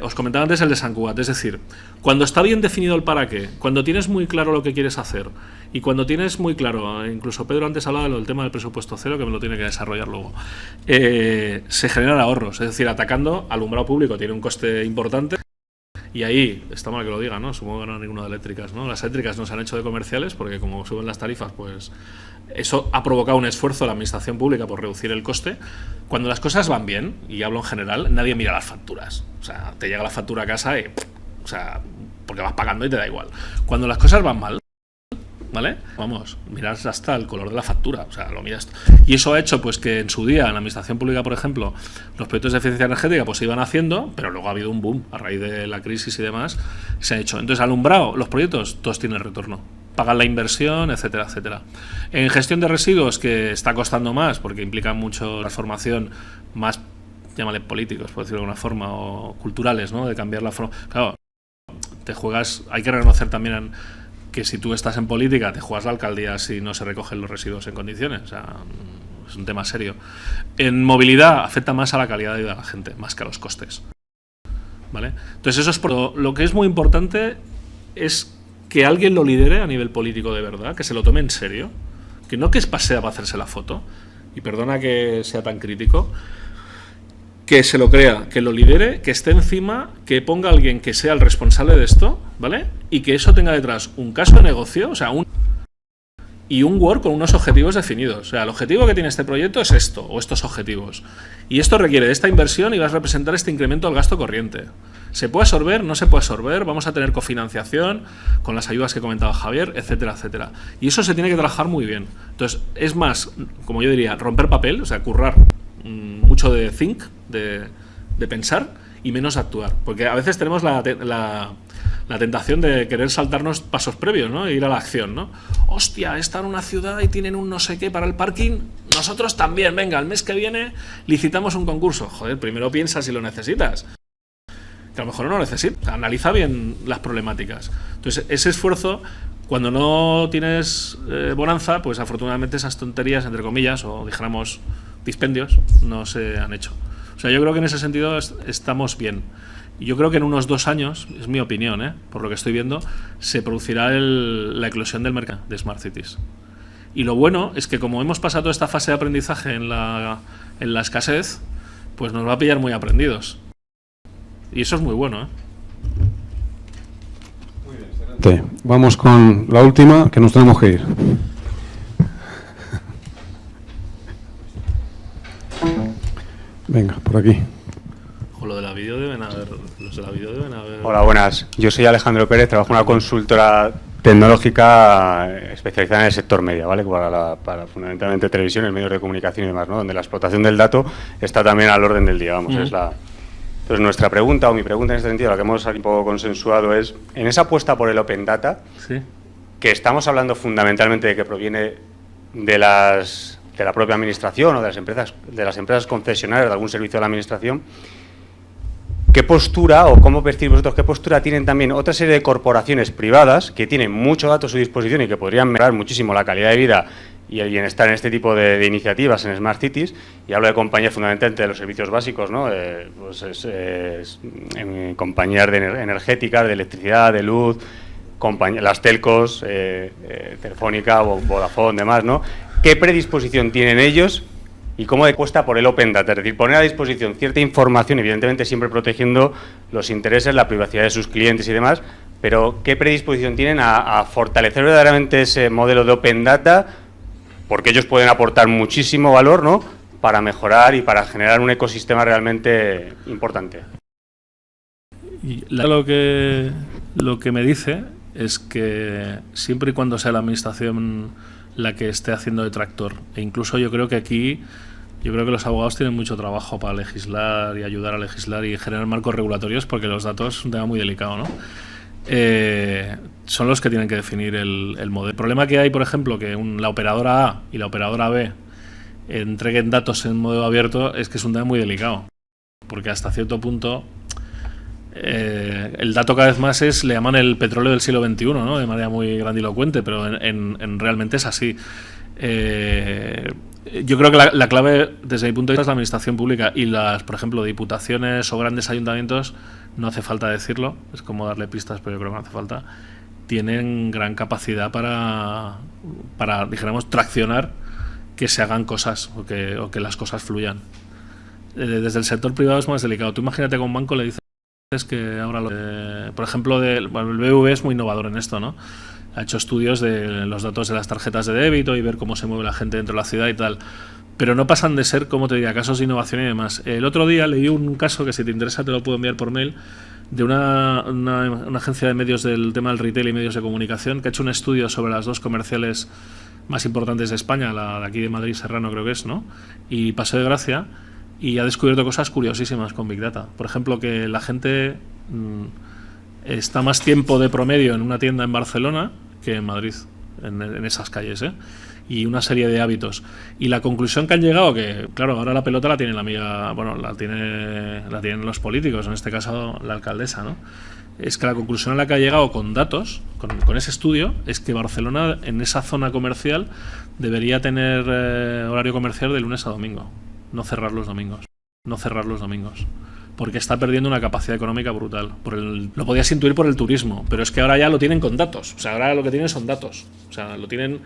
Os comentaba antes el de Sant Cugat, es decir, cuando está bien definido el para qué, cuando tienes muy claro lo que quieres hacer y cuando tienes muy claro, incluso Pedro antes hablaba del tema del presupuesto cero, que me lo tiene que desarrollar luego, se generan ahorros, es decir, atacando alumbrado público tiene un coste importante. Y ahí, está mal que lo diga, ¿no? Supongo que no hay ninguna de eléctricas, ¿no? Las eléctricas no se han hecho de comerciales porque como suben las tarifas, pues eso ha provocado un esfuerzo de la administración pública por reducir el coste. Cuando las cosas van bien, y hablo en general, nadie mira las facturas. O sea, te llega la factura a casa y... O sea, porque vas pagando y te da igual. Cuando las cosas van mal, ¿vale? Vamos, miras hasta el color de la factura, o sea, lo miras. Y eso ha hecho pues que en su día, en la administración pública, por ejemplo, los proyectos de eficiencia energética pues se iban haciendo, pero luego ha habido un boom a raíz de la crisis y demás, se ha hecho. Entonces, alumbrado, los proyectos, todos tienen retorno. Pagan la inversión, etcétera, etcétera. En gestión de residuos, que está costando más, porque implica mucho transformación, más, llámale políticos, por decirlo de alguna forma, o culturales, ¿no? De cambiar la forma. Claro, te juegas, hay que reconocer también que si tú estás en política te juegas la alcaldía si no se recogen los residuos en condiciones, o sea, es un tema serio. En movilidad afecta más a la calidad de vida de la gente, más que a los costes, ¿vale? Entonces eso es lo que es muy importante, es que alguien lo lidere a nivel político de verdad, que se lo tome en serio, que no que es pasea para hacerse la foto, y perdona que sea tan crítico, que se lo crea, que lo lidere, que esté encima, que ponga a alguien que sea el responsable de esto, ¿vale? Y que eso tenga detrás un caso de negocio, o sea, un Word con unos objetivos definidos. O sea, el objetivo que tiene este proyecto es esto, o estos objetivos. Y esto requiere de esta inversión y vas a representar este incremento al gasto corriente. ¿Se puede absorber? ¿No se puede absorber? Vamos a tener cofinanciación con las ayudas que comentaba Javier, etcétera, etcétera. Y eso se tiene que trabajar muy bien. Entonces, es más, como yo diría, romper papel, o sea, currar mucho de think, de pensar y menos actuar, porque a veces tenemos la tentación de querer saltarnos pasos previos, ¿no? E ir a la acción, ¿no? Hostia, está en una ciudad y tienen un no sé qué para el parking, nosotros también, venga, el mes que viene licitamos un concurso. Joder, primero piensa si lo necesitas. que a lo mejor no lo necesita. Analiza bien las problemáticas. Entonces, ese esfuerzo, cuando no tienes bonanza, pues afortunadamente esas tonterías, entre comillas, o dijéramos dispendios, no se han hecho. O sea, yo creo que en ese sentido estamos bien. Y yo creo que en unos 2 años, es mi opinión, por lo que estoy viendo, se producirá la eclosión del mercado de Smart Cities. Y lo bueno es que como hemos pasado esta fase de aprendizaje en la escasez, pues nos va a pillar muy aprendidos. Y eso es muy bueno, Muy bien, excelente. Vamos con la última, que nos tenemos que ir. Venga, por aquí. Lo de la vídeo deben haber. Los de la vídeo deben haber. Hola, buenas. Yo soy Alejandro Pérez, trabajo en una consultora tecnológica especializada en el sector media, ¿vale? Para fundamentalmente televisiones, medios de comunicación y demás, ¿no? Donde la explotación del dato está también al orden del día, vamos. Entonces, nuestra pregunta, o mi pregunta en este sentido, la que hemos un poco consensuado es, en esa apuesta por el Open Data, ¿sí? Que estamos hablando fundamentalmente de que proviene de la propia administración o de las empresas concesionarias de algún servicio de la administración, ¿qué postura o cómo percibís vosotros qué postura tienen también otra serie de corporaciones privadas que tienen mucho dato a su disposición y que podrían mejorar muchísimo la calidad de vida y el bienestar en este tipo de iniciativas en Smart Cities? Y hablo de compañías fundamentalmente de los servicios básicos, ¿no? Compañías energéticas, de electricidad, de luz, las telcos, Telefónica, Vodafone, demás, ¿no? ¿Qué predisposición tienen ellos? Y cómo cuesta por el Open Data, es decir, poner a disposición cierta información, evidentemente siempre protegiendo los intereses, la privacidad de sus clientes y demás, pero ¿qué predisposición tienen a fortalecer verdaderamente ese modelo de Open Data? Porque ellos pueden aportar muchísimo valor, ¿no?, para mejorar y para generar un ecosistema realmente importante. Y lo que me dice es que siempre y cuando sea la administración la que esté haciendo de tractor, e incluso yo creo que aquí los abogados tienen mucho trabajo para legislar y ayudar a legislar y generar marcos regulatorios, porque los datos es un tema muy delicado, ¿no? Son los que tienen que definir el modelo. El problema que hay, por ejemplo, que la operadora A y la operadora B entreguen datos en modo abierto, es que es un tema muy delicado, porque hasta cierto punto el dato cada vez más le llaman el petróleo del siglo XXI, ¿no?, de manera muy grandilocuente, pero en realmente es así. Yo creo que la clave, desde mi punto de vista, es la administración pública, y por ejemplo, diputaciones o grandes ayuntamientos, no hace falta decirlo, es como darle pistas, pero yo creo que no hace falta, tienen gran capacidad para dijéramos, traccionar que se hagan cosas o que las cosas fluyan. Desde el sector privado es más delicado. Tú imagínate que a un banco le dices que ahora, por ejemplo, el BBV es muy innovador en esto, ¿no? Ha hecho estudios de los datos de las tarjetas de débito y ver cómo se mueve la gente dentro de la ciudad y tal. Pero no pasan de ser, como te diría, casos de innovación y demás. El otro día leí un caso que, si te interesa, te lo puedo enviar por mail, de una agencia de medios del tema del retail y medios de comunicación, que ha hecho un estudio sobre las 2 comerciales más importantes de España, la de aquí de Madrid, Serrano creo que es, ¿no?, y Paseo de Gracia, y ha descubierto cosas curiosísimas con Big Data. Por ejemplo, que la gente está más tiempo de promedio en una tienda en Barcelona que en Madrid, en esas calles, y una serie de hábitos. Y la conclusión que han llegado, que claro, ahora la pelota la tiene la tienen los políticos, en este caso la alcaldesa, ¿no?, es que la conclusión a la que ha llegado con datos, con ese estudio, es que Barcelona, en esa zona comercial, debería tener horario comercial de lunes a domingo, no cerrar los domingos, porque está perdiendo una capacidad económica brutal. Lo podías intuir por el turismo, pero es que ahora ya lo tienen con datos. O sea, ahora lo que tienen son datos. O sea, lo tienen.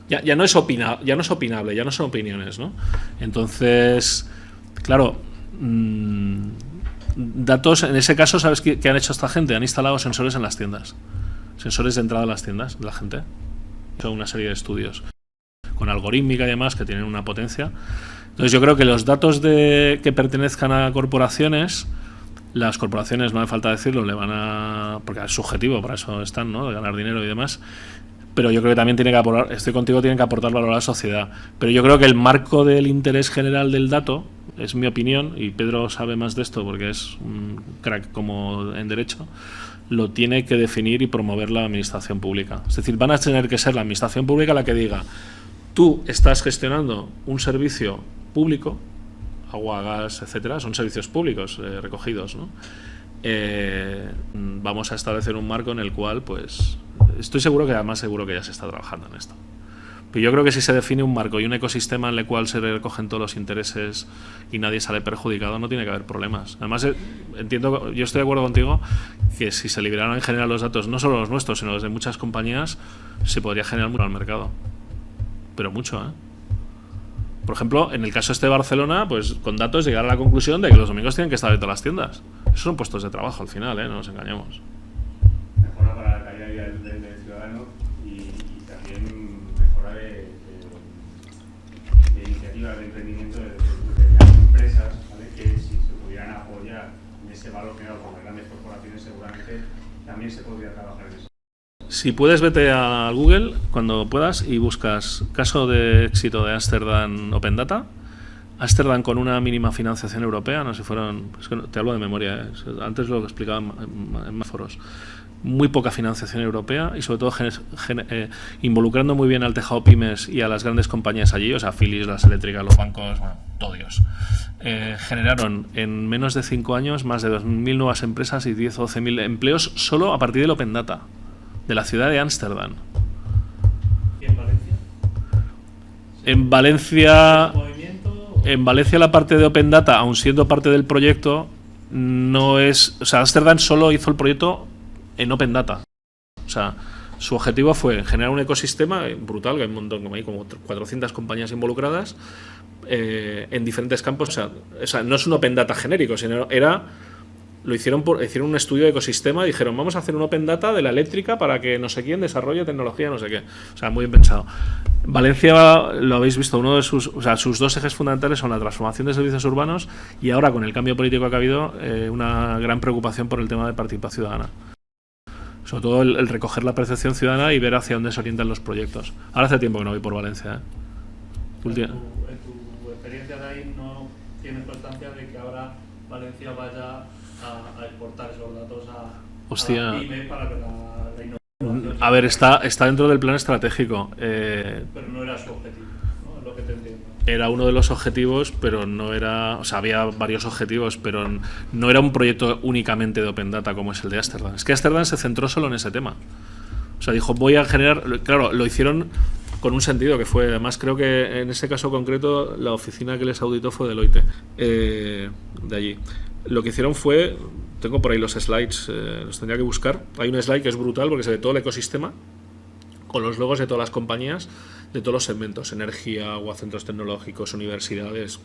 Ya no es opinable, ya no son opiniones, ¿no? Entonces, claro, datos, en ese caso, ¿sabes qué han hecho esta gente? Han instalado sensores en las tiendas. Sensores de entrada a las tiendas de la gente. Son una serie de estudios con algorítmica y demás que tienen una potencia. Entonces yo creo que los datos que pertenezcan a corporaciones, las corporaciones, no hace falta decirlo, porque es subjetivo, para eso están, ¿no?, de ganar dinero y demás, pero yo creo que también tienen que aportar valor a la sociedad. Pero yo creo que el marco del interés general del dato, es mi opinión, y Pedro sabe más de esto porque es un crack como en derecho, lo tiene que definir y promover la administración pública. Es decir, van a tener que ser la administración pública la que diga: tú estás gestionando un servicio público, agua, gas, etcétera, son servicios públicos recogidos, ¿no? vamos a establecer un marco en el cual, pues, estoy seguro que además seguro que ya se está trabajando en esto. Pero yo creo que si se define un marco y un ecosistema en el cual se recogen todos los intereses y nadie sale perjudicado, no tiene que haber problemas. Además, entiendo, yo estoy de acuerdo contigo que si se liberaran en general los datos, no solo los nuestros, sino los de muchas compañías, se podría generar mucho al mercado. Pero mucho, ¿eh? Por ejemplo, en el caso este de Barcelona, pues con datos llegar a la conclusión de que los domingos tienen que estar abiertas las tiendas. Esos son puestos de trabajo al final, no nos engañemos. Mejora para la calidad de vida del ciudadano y también mejora de iniciativas de emprendimiento de las empresas, ¿vale? Que si se pudieran apoyar en ese valor creado por las grandes corporaciones, seguramente también se podría trabajar en eso. Si puedes, vete a Google cuando puedas y buscas caso de éxito de Ámsterdam Open Data. Ámsterdam con una mínima financiación europea, no sé si fueron, es que te hablo de memoria, antes lo explicaba en más foros. Muy poca financiación europea y sobre todo involucrando muy bien al tejado pymes y a las grandes compañías allí, o sea, Philips, las eléctricas, los bancos, bueno, todo Dios. Generaron en menos de 5 años más de 2.000 nuevas empresas y 10 o 12.000 empleos solo a partir del Open Data, de la ciudad de Ámsterdam. ¿Y en Valencia? En Valencia... En Valencia la parte de Open Data, aun siendo parte del proyecto, no es... O sea, Ámsterdam solo hizo el proyecto en Open Data. O sea, su objetivo fue generar un ecosistema brutal, que hay un montón, como hay como 400 compañías involucradas, en diferentes campos. O sea, no es un Open Data genérico, sino hicieron un estudio de ecosistema y dijeron, vamos a hacer un Open Data de la eléctrica para que no sé quién desarrolle tecnología, no sé qué. O sea, muy bien pensado. Valencia, lo habéis visto, uno de sus dos ejes fundamentales son la transformación de servicios urbanos y ahora, con el cambio político que ha habido, una gran preocupación por el tema de participación ciudadana. Sobre todo el recoger la percepción ciudadana y ver hacia dónde se orientan los proyectos. Ahora hace tiempo que no voy por Valencia. En tu experiencia de ahí, ¿no tienes constancia de que ahora Valencia vaya a exportar esos datos a la PYME para que la innovación? A ver, está dentro del plan estratégico. Pero no era su objetivo, ¿no? Es lo que te entiendo. Era uno de los objetivos, pero no era... O sea, había varios objetivos, pero no era un proyecto únicamente de Open Data como es el de Ámsterdam. Es que Ámsterdam se centró solo en ese tema. O sea, dijo, voy a generar... Claro, lo hicieron con un sentido que fue... Además, creo que en ese caso concreto, la oficina que les auditó fue Deloitte, de allí. Lo que hicieron fue... Tengo por ahí los slides, los tendría que buscar. Hay un slide que es brutal porque se ve todo el ecosistema con los logos de todas las compañías, de todos los segmentos, energía, agua, centros tecnológicos, universidades,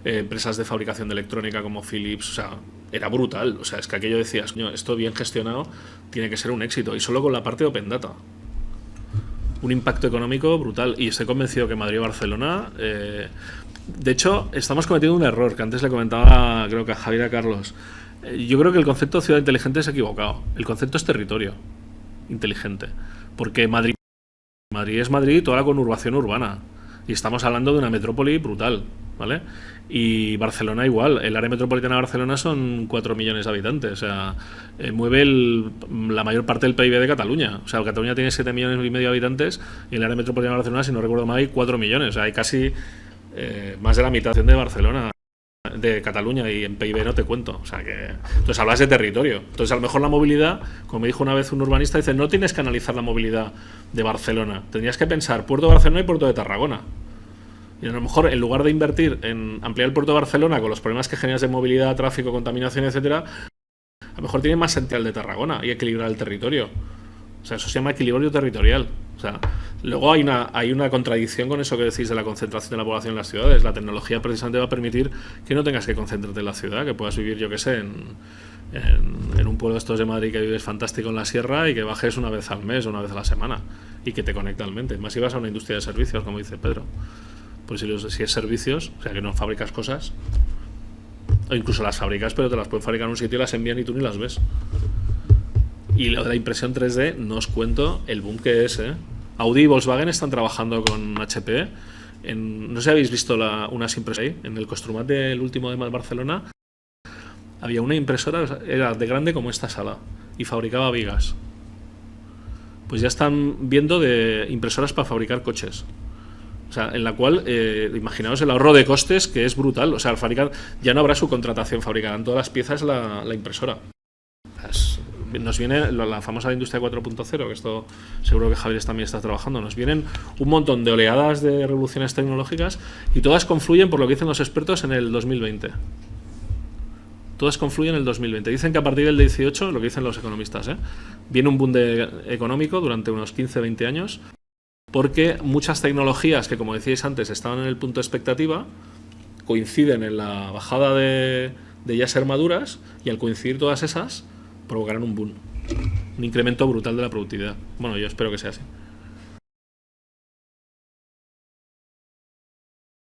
empresas de fabricación de electrónica como Philips. O sea, era brutal. O sea, es que aquello decías, esto bien gestionado tiene que ser un éxito. Y solo con la parte de Open Data. Un impacto económico brutal. Y estoy convencido que Madrid y Barcelona... de hecho, estamos cometiendo un error que antes le comentaba, creo que a Javier y a Carlos. Yo creo que el concepto de ciudad inteligente es equivocado. El concepto es territorio inteligente. Porque Madrid es Madrid, toda la conurbación urbana. Y estamos hablando de una metrópoli brutal, ¿vale? Y Barcelona igual. El área metropolitana de Barcelona son 4 millones de habitantes. O sea, mueve la mayor parte del PIB de Cataluña. O sea, Cataluña tiene 7 millones y medio de habitantes y en el área metropolitana de Barcelona, si no recuerdo mal, hay 4 millones. O sea, hay casi más de la mitad de Barcelona, de Cataluña, y en PIB no te cuento. O sea que... Entonces hablas de territorio. Entonces a lo mejor la movilidad, como me dijo una vez un urbanista, dice, no tienes que analizar la movilidad de Barcelona. Tendrías que pensar Puerto de Barcelona y Puerto de Tarragona. Y a lo mejor, en lugar de invertir en ampliar el puerto de Barcelona con los problemas que generas de movilidad, tráfico, contaminación, etcétera, a lo mejor tiene más sentido el de Tarragona y equilibrar el territorio. O sea, eso se llama equilibrio territorial. O sea, luego hay una contradicción con eso que decís de la concentración de la población en las ciudades. La tecnología precisamente va a permitir que no tengas que concentrarte en la ciudad, que puedas vivir, yo qué sé, en un pueblo de estos de Madrid que vives fantástico en la sierra y que bajes una vez al mes o una vez a la semana y que te conecte al mente. Más si vas a una industria de servicios, como dice Pedro. Pues si es servicios, o sea, que no fabricas cosas, o incluso las fabricas, pero te las pueden fabricar en un sitio y las envían y tú ni las ves. Y lo de la impresión 3D, no os cuento el boom que es, ¿eh? Audi y Volkswagen están trabajando con HP. No sé si habéis visto unas impresoras ahí. En el Construmat del último de Barcelona había una impresora, era de grande como esta sala, y fabricaba vigas. Pues ya están viendo de impresoras para fabricar coches. O sea, en la cual, imaginaos el ahorro de costes, que es brutal. O sea, ya no habrá subcontratación, fabricarán todas las piezas la impresora. Nos viene la famosa industria 4.0, que esto seguro que Javier también está trabajando. Nos vienen un montón de oleadas de revoluciones tecnológicas y todas confluyen, por lo que dicen los expertos, en el 2020. Todas confluyen en el 2020. Dicen que a partir del 18, lo que dicen los economistas, viene un boom económico durante unos 15-20 años, porque muchas tecnologías que, como decíais antes, estaban en el punto de expectativa, coinciden en la bajada de ya ser maduras, y al coincidir todas esas, provocarán un boom, un incremento brutal de la productividad. Bueno, yo espero que sea así.